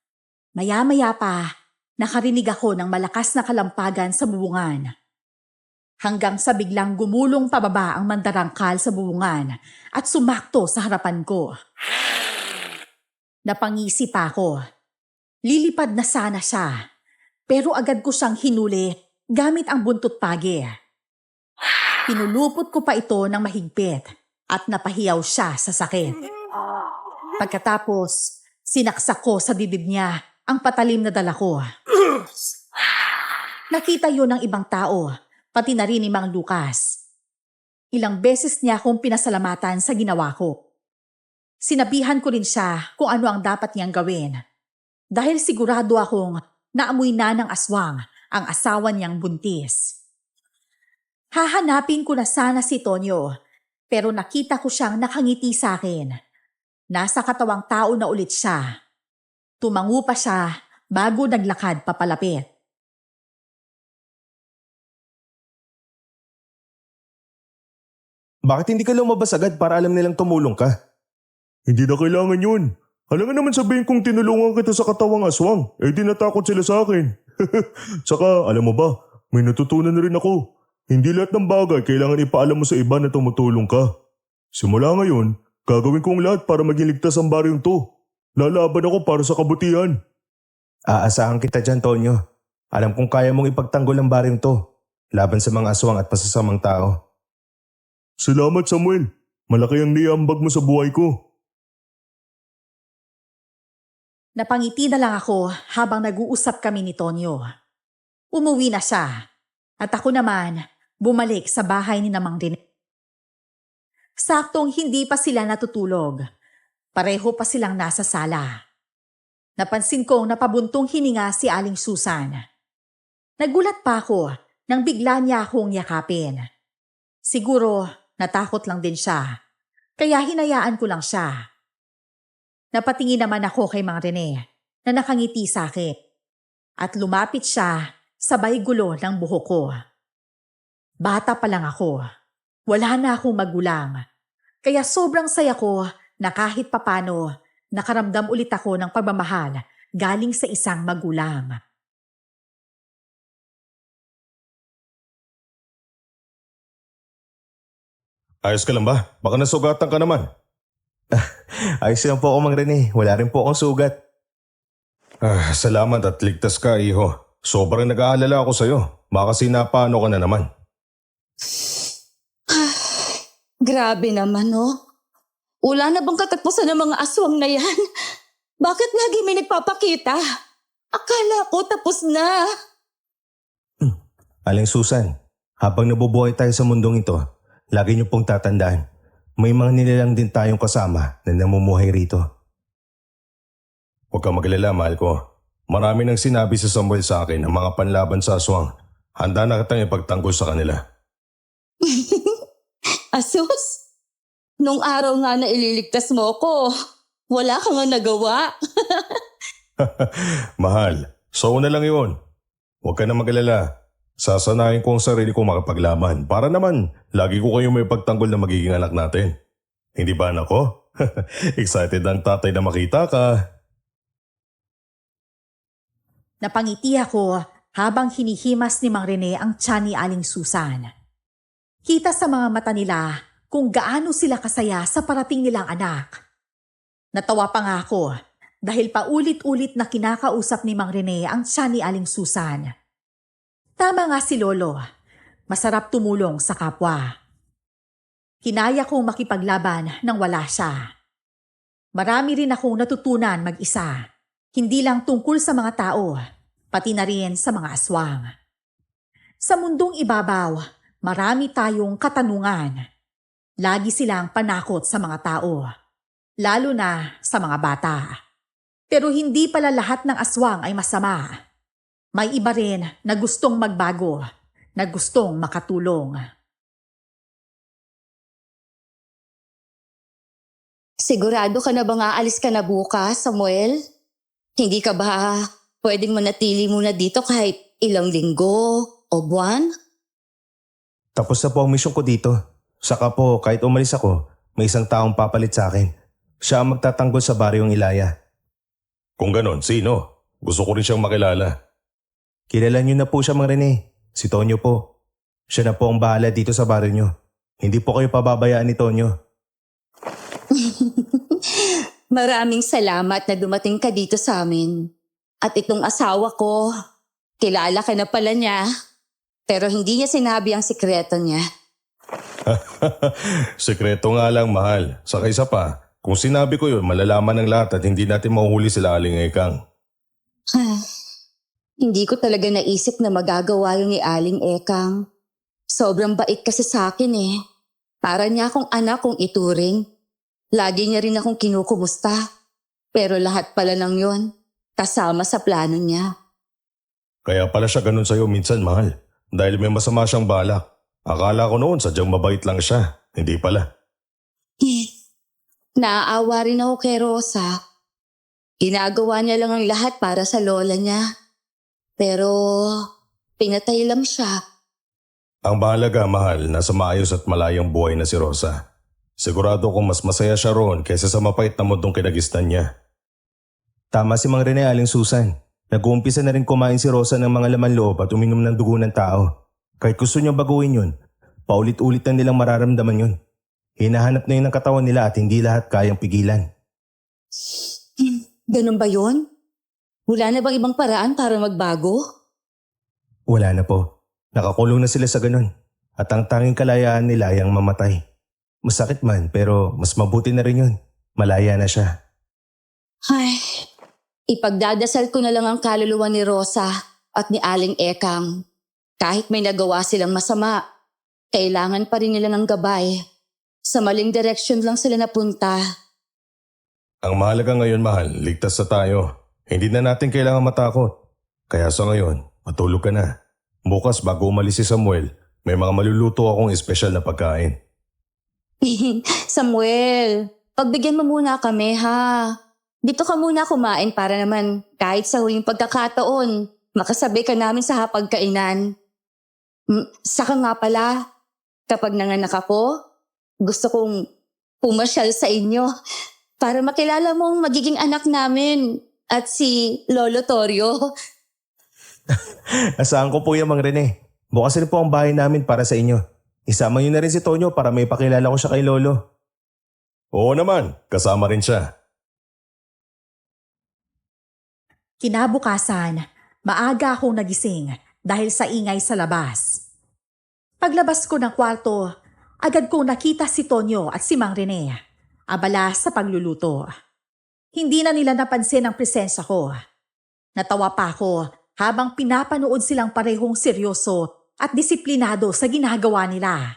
Maya-maya pa, nakarinig ako ng malakas na kalampagan sa bubungan. Hanggang sa biglang gumulong pababa ang mandarangkal sa bubungan at sumakto sa harapan ko. Napangisi pa ako. Lilipad na sana siya, pero agad ko siyang hinuli gamit ang buntot pagi. Pinulupot ko pa ito ng mahigpit at napahiyaw siya sa sakit. Pagkatapos, sinaksak ko sa dibdib niya ang patalim na dala ko. Nakita yun ng ibang tao, pati na rin ni Mang Lucas. Ilang beses niya akong pinasalamatan sa ginawa ko. Sinabihan ko rin siya kung ano ang dapat niyang gawin. Dahil sigurado akong naamoy na ng aswang ang asawa niyang buntis. Hahanapin ko na sana si Tonyo, pero nakita ko siyang nakangiti sa akin. Nasa katawang tao na ulit siya. Tumango pa siya bago naglakad papalapit.
Bakit hindi ka lumabas agad para alam nilang tumulong ka?
Hindi na kailangan yun. Alam nga naman sabihin kong tinulungan kita sa katawang aswang, eh di natakot sila sa akin. Saka, alam mo ba, may natutunan na rin ako. Hindi lahat ng bagay kailangan ipaalam mo sa iba na tumutulong ka. Simula ngayon, gagawin kong lahat para maging ligtas ang baryong to. Lalaban ako para sa kabutihan.
Aasahan kita dyan, Tonyo. Alam kong kaya mong ipagtanggol ang baryong to, laban sa mga aswang at masasamang tao.
Salamat, Samuel. Malaki ang niambag mo sa buhay ko.
Napangiti na lang ako habang nag-uusap kami ni Tonyo. Umuwi na siya at ako naman bumalik sa bahay ni Mang Rene. Saktong hindi pa sila natutulog. Pareho pa silang nasa sala. Napansin kong napabuntong hininga si Aling Susan. Nagulat pa ako nang bigla niya akong yakapin. Siguro natakot lang din siya, kaya hinayaan ko lang siya. Napatingin naman ako kay Mang Rene na nakangiti sa akin at lumapit siya sabay gulo ng buhok ko. Bata pa lang ako. Wala na akong magulang. Kaya sobrang saya ko na kahit papano nakaramdam ulit ako ng pagmamahal galing sa isang magulang.
Ayos ka lang ba? Baka nasugatan ka naman.
Ayos lang po ako, Mang Rene. Wala rin po akong sugat.
Salamat at ligtas ka, iho. Sobrang nag-aalala ako sa'yo. Baka sinapano ka na naman.
Grabe naman, no? Wala na bang katapusan ng mga aswang na yan? Bakit lagi may nagpapakita? Akala ko tapos na.
Aling Susan, habang nabubuhay tayo sa mundong ito, lagi niyo pong tatandaan, may mga nilalang din tayong kasama na namumuhay rito.
Huwag kang magalala, mahal ko. Marami nang sinabi si Samuel sa akin ang mga panlaban sa aswang. Handa na kitang ipagtanggol sa kanila.
Asus, nung araw nga na ililigtas mo ko, wala kang nga nagawa.
Mahal, so na lang yun. Huwag ka na magalala. Sasanayin ko ang sarili ko makapaglaban para naman lagi ko kayong may pagtanggol na magiging anak natin. Hindi ba, anak ko? Excited ang tatay na makita ka.
Napangiti ako habang hinihimas ni Mang Rene ang tiyan ni Aling Susan. Kita sa mga mata nila kung gaano sila kasaya sa parating nilang anak. Natawa pa nga ako dahil paulit-ulit na kinakausap ni Mang Rene ang tiyan ni Aling Susan. Tama nga si Lolo, masarap tumulong sa kapwa. Kinaya kong makipaglaban nang wala siya. Marami rin akong natutunan mag-isa, hindi lang tungkol sa mga tao, pati na rin sa mga aswang. Sa mundong ibabaw, marami tayong katanungan. Lagi silang panakot sa mga tao, lalo na sa mga bata. Pero hindi pala lahat ng aswang ay masama. May iba rin na gustong magbago, na gustong makatulong.
Sigurado ka na bang aalis ka na bukas, Samuel? Hindi ka ba pwedeng manatili muna dito kahit ilang linggo o buwan?
Tapos na po ang misyon ko dito. Saka po, kahit umalis ako, may isang taong papalit sa akin. Siya ang magtatanggol sa baryong Ilaya.
Kung ganon, sino? Gusto ko rin siyang makilala.
Kilala niyo na po siya, Mang Rene. Si Tonyo po. Siya na po ang bahala dito sa baryo niyo. Hindi po kayo pababayaan ni Tonyo.
Maraming salamat na dumating ka dito sa amin. At itong asawa ko, kilala ka na pala niya. Pero hindi niya sinabi ang sikreto niya.
Sekreto nga lang, mahal. Saka isa pa, kung sinabi ko yun, malalaman ng lahat at hindi natin mahuhuli sila Aling Ekang.
Hindi ko talaga naisip na magagawa yun ni Aling Ekang. Sobrang bait kasi sa akin eh. Para niya akong anak kong ituring. Lagi niya rin akong kinukumusta. Pero lahat pala ng yon kasama sa plano niya.
Kaya pala siya ganun sa'yo minsan, mahal. Dahil may masama siyang balak. Akala ko noon sadyang mabait lang siya. Hindi pala.
Naaawa rin ako kay Rosa. Ginagawa niya lang ang lahat para sa lola niya. Pero pinatay lang siya.
Ang mahalaga, mahal, nasa maayos at malayang buhay na si Rosa. Sigurado kong mas masaya siya roon kaysa sa mapait na mundong kinagistan niya.
Tama si Mang Rene, Aling Susan. Nag-uumpisa na rin kumain si Rosa ng mga laman loob at uminom ng dugo ng tao. Kahit gusto niyang baguhin yun, paulit-ulit na nilang mararamdaman yun. Hinahanap na yun ng katawan nila at hindi lahat kayang pigilan.
Ganun ba yun? Wala na bang ibang paraan para magbago?
Wala na po. Nakakulong na sila sa ganun. At ang tanging kalayaan nila ay ang mamatay. Masakit man pero mas mabuti na rin yun. Malaya na siya.
Ay, ipagdadasal ko na lang ang kaluluwa ni Rosa at ni Aling Ekang. Kahit may nagawa silang masama, kailangan pa rin nila ng gabay. Sa maling direksyon lang sila napunta.
Ang mahalaga ngayon, mahal, ligtas na tayo. Hindi na natin kailangan matakot. Kaya sa ngayon, matulog ka na. Bukas bago umalis si Samuel, may mga maluluto akong espesyal na pagkain.
Samuel, pagbigyan mo muna kami ha. Dito ka muna kumain para naman kahit sa huling pagkakataon, makasabay ka namin sa hapagkainan. Saka nga pala, kapag nanganak ako, gusto kong pumasyal sa inyo para makilala mo ang magiging anak namin at si Lolo Torio.
Asahan ko po yan, Mang Rene. Bukas rin po ang bahay namin para sa inyo. Isama niyo na rin si Tonyo para may pakilala ko siya kay Lolo.
Oo naman, kasama rin siya.
Kinabukasan, maaga akong nagising dahil sa ingay sa labas. Paglabas ko ng kwarto, agad kong nakita si Tonyo at si Mang Rene, abala sa pagluluto. Hindi na nila napansin ang presensya ko. Natawa pa ako habang pinapanood silang parehong seryoso at disiplinado sa ginagawa nila.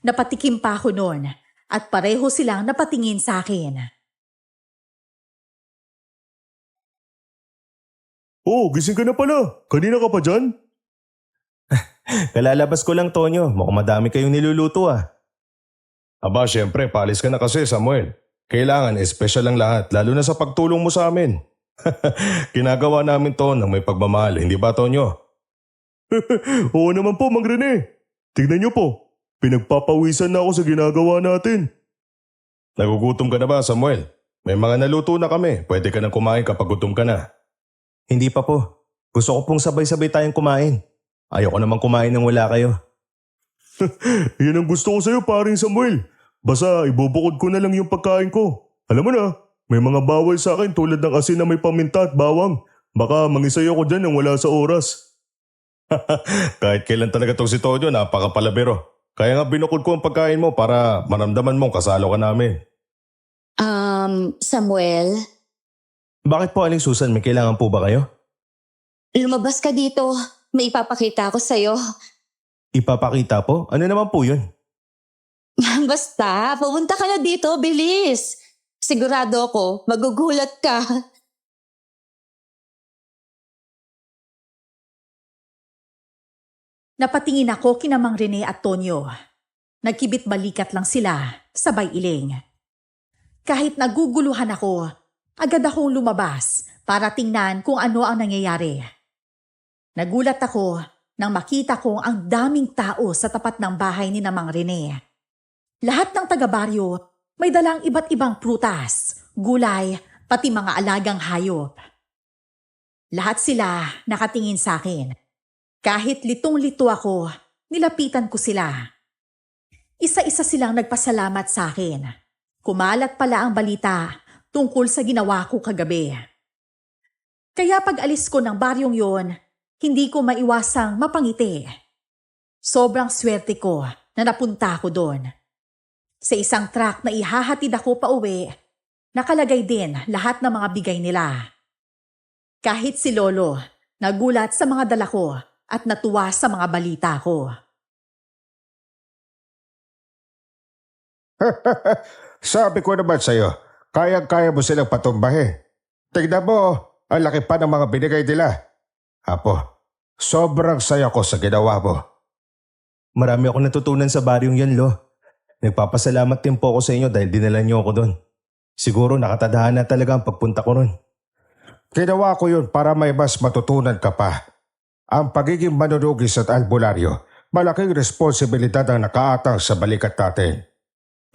Napatikim pa ako noon at pareho silang napatingin sa akin.
Oh, gising ka na pala. Kanina ka pa dyan?
Kalalabas ko lang, Tonyo. Mukhang madami kayong niluluto ah.
Aba, syempre, palis ka na kasi, Samuel. Kailangan espesyal ang lahat, lalo na sa pagtulong mo sa amin. Ginagawa namin to ng may pagmamahal, hindi ba, Tonyo?
Oo naman po, Mang Rene. Tignan niyo po. Pinagpapawisan na ako sa ginagawa natin.
Nagugutom ka na ba, Samuel? May mga naluto na kami. Pwede ka nang kumain kapag gutom ka na.
Hindi pa po. Gusto ko pong sabay-sabay tayong kumain. Ayoko namang kumain nang wala kayo.
Yan ang gusto ko sa'yo, paring Samuel. Basta ibubukod ko na lang yung pagkain ko. Alam mo na, may mga bawal sa akin tulad ng asin na may paminta at bawang. Baka mangisay ako dyan nang wala sa oras.
Kahit kailan talaga tong si Tonyo, napakapalabero. Kaya nga binukod ko ang pagkain mo para maramdaman mong kasalo ka namin.
Samuel,
Bakit po, Aling Susan? May kailangan po ba kayo?
lumabas ka dito. May ipapakita ko sa'yo.
Ipapakita po? Ano naman po yun?
Basta, pumunta ka na dito, bilis. Sigurado ako, magugulat ka.
Napatingin ako kina Mang Rene at Tonyo. Nagkibit balikat lang sila, sabay iling. Kahit naguguluhan ako, agad akong lumabas para tingnan kung ano ang nangyayari. Nagulat ako nang makita kong ang daming tao sa tapat ng bahay ni Mang Rene. Lahat ng taga-baryo may dalang iba't ibang prutas, gulay, pati mga alagang hayop. Lahat sila nakatingin sa akin. Kahit litong-lito ako, nilapitan ko sila. Isa-isa silang nagpasalamat sa akin. Kumalat pala ang balita tungkol sa ginawa ko kagabi. Kaya pag alis ko ng baryong yon, hindi ko maiwasang mapangiti. Sobrang swerte ko na napunta ako doon. Sa isang truck na ihahatid ako pa uwi, nakalagay din lahat ng mga bigay nila. Kahit si Lolo, nagulat sa mga dala ko at natuwa sa mga balita ko.
Sabi ko naman sa'yo, kayang-kaya mo silang patumbahin. Tignan mo, ang laki pa ng mga binigay nila. Apo, sobrang saya ko sa ginawa mo.
Marami akong natutunan sa baryong yan, Lo. Nagpapasalamat din po ako sa inyo dahil dinala niyo ako doon. Siguro nakatadhana talaga ang pagpunta ko ron.
Ginawa ko yun para may mas matutunan ka pa. Ang pagiging manunugis at albularyo, malaking responsibilidad ang nakaatang sa balikat natin.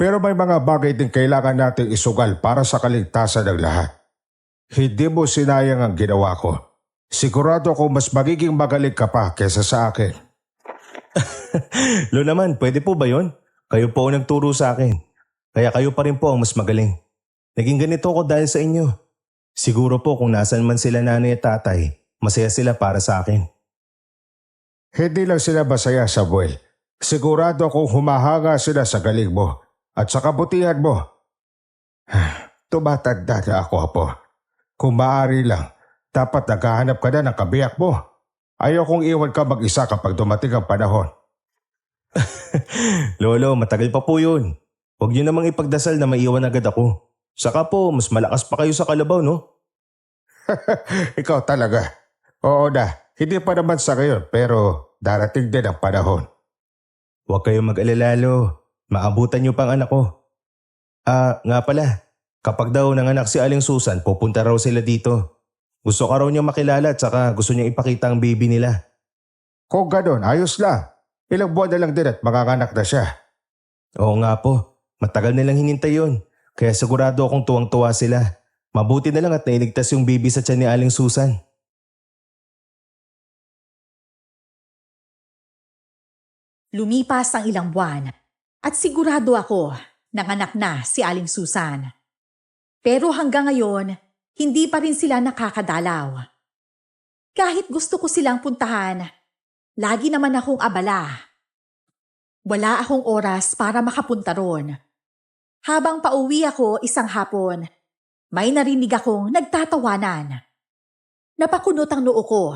Pero may mga bagay din kailangan nating isugal para sa kaligtasan ng lahat. Hindi mo sinayang ang ginawa ko. Sigurado ako mas magiging magaling ka pa kesa sa akin.
Lo naman, pwede po ba yun? Kayo po ang nagturo sa akin. Kaya kayo pa rin po ang mas magaling. Naging ganito ako dahil sa inyo. Siguro po kung nasan man sila nanay at tatay, masaya sila para sa akin.
Hindi lang sila masaya, Samuel. Sigurado akong humahanga sila sa galing mo at sa kabutihan mo. Tumatanda na ako, Apo. Kung maaari lang, dapat naghahanap ka na ng kabiyak mo. Ayokong iwan ka mag-isa kapag dumating ang panahon.
Lolo, matagal pa po yun. Huwag niyo namang ipagdasal na maiwan agad ako. Saka po, mas malakas pa kayo sa kalabaw, no?
Ikaw talaga. Oo na, hindi pa naman sa ngayon pero darating din ang panahon.
Huwag kayong mag-alala, Lo. Maabutan niyo pang anak ko. Nga pala. Kapag daw nanganak si Aling Susan, pupunta raw sila dito. Gusto ka raw niya makilala at saka gusto niya ipakita ang baby nila.
Kung ganun, ayos lang. Ilang buwan na lang din at makakanak na siya.
Oo nga po. Matagal nilang hinintay yun. Kaya sigurado akong tuwang-tuwa sila. Mabuti na lang at nailigtas yung baby sa tiyan ni Aling Susan.
Lumipas ang ilang buwan at sigurado ako nanganak na si Aling Susan. Pero hanggang ngayon, hindi pa rin sila nakakadalaw. Kahit gusto ko silang puntahan, lagi naman akong abala. Wala akong oras para makapunta ron. Habang pauwi ako isang hapon, may narinig akong nagtatawanan. Napakunot ang noo ko.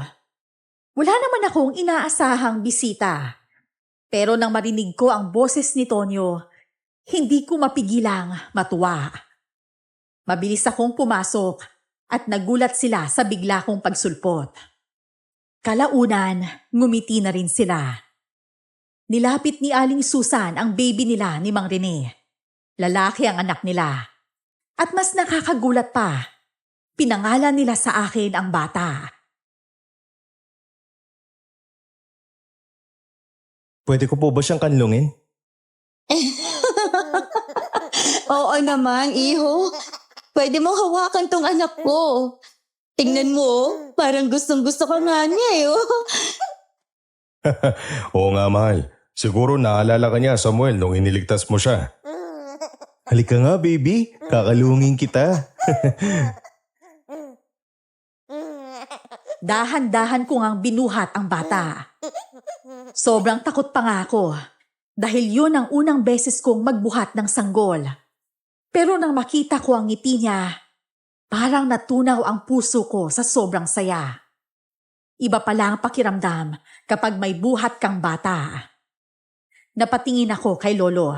Wala naman akong inaasahang bisita. Pero nang marinig ko ang boses ni Tonyo, hindi ko mapigilang matuwa. Mabilis akong pumasok at nagulat sila sa bigla kong pagsulpot. Kalaunan, ngumiti na rin sila. Nilapit ni Aling Susan ang baby nila ni Mang Rene. Lalaki ang anak nila. At mas nakakagulat pa, pinangalan nila sa akin ang bata.
Pwede ko po ba siyang kanlungin?
Oo naman, iho. Pwede mong hawakan tong anak ko. Tingnan mo, parang gustong-gusto ka nga niya eh.
Oo nga, mahal. Siguro naalala ka niya, Samuel, nung iniligtas mo siya.
Halika nga, baby. Kakalungin kita.
Dahan-dahan ko ngang binuhat ang bata. Sobrang takot pa nga ako dahil yun ang unang beses kong magbuhat ng sanggol. Pero nang makita ko ang ngiti niya, parang natunaw ang puso ko sa sobrang saya. Iba pala ang pakiramdam kapag may buhat kang bata. Napatingin ako kay Lolo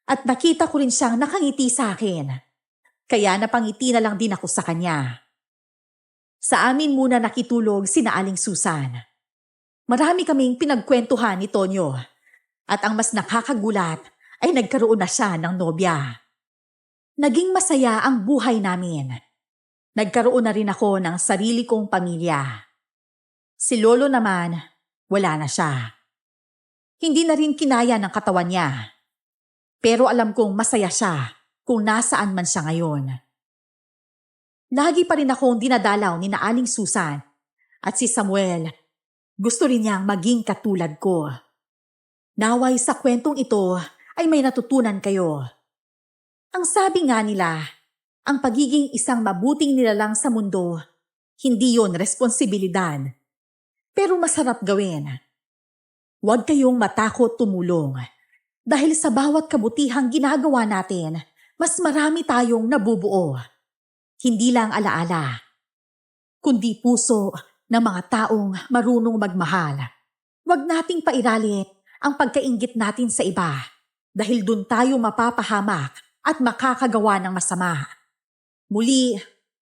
at nakita ko rin siyang nakangiti sa akin. Kaya napangiti na lang din ako sa kanya. Sa amin muna nakitulog sina Aling Susan. Marami kaming pinagkwentuhan ni Tonyo at ang mas nakakagulat ay nagkaroon na siya ng nobya. Naging masaya ang buhay namin. Nagkaroon na rin ako ng sarili kong pamilya. Si Lolo naman, wala na siya. Hindi na rin kinaya ng katawan niya. Pero alam kong masaya siya kung nasaan man siya ngayon. Lagi pa rin akong dinadalaw ni na Aling Susan at si Samuel. Gusto rin niyang maging katulad ko. Naway sa kwentong ito ay may natutunan kayo. Ang sabi nga nila, ang pagiging isang mabuting nilalang sa mundo, hindi yon responsibilidad. Pero masarap gawin. Huwag kayong matakot tumulong. Dahil sa bawat kabutihang ginagawa natin, mas marami tayong nabubuo. Hindi lang alaala, kundi puso ng mga taong marunong magmahal. Huwag nating pairalin ang pagkainggit natin sa iba dahil dun tayo mapapahamak at makakagawa ng masama. Muli,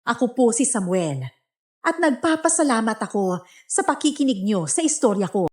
ako po si Samuel at nagpapasalamat ako sa pakikinig nyo sa istorya ko.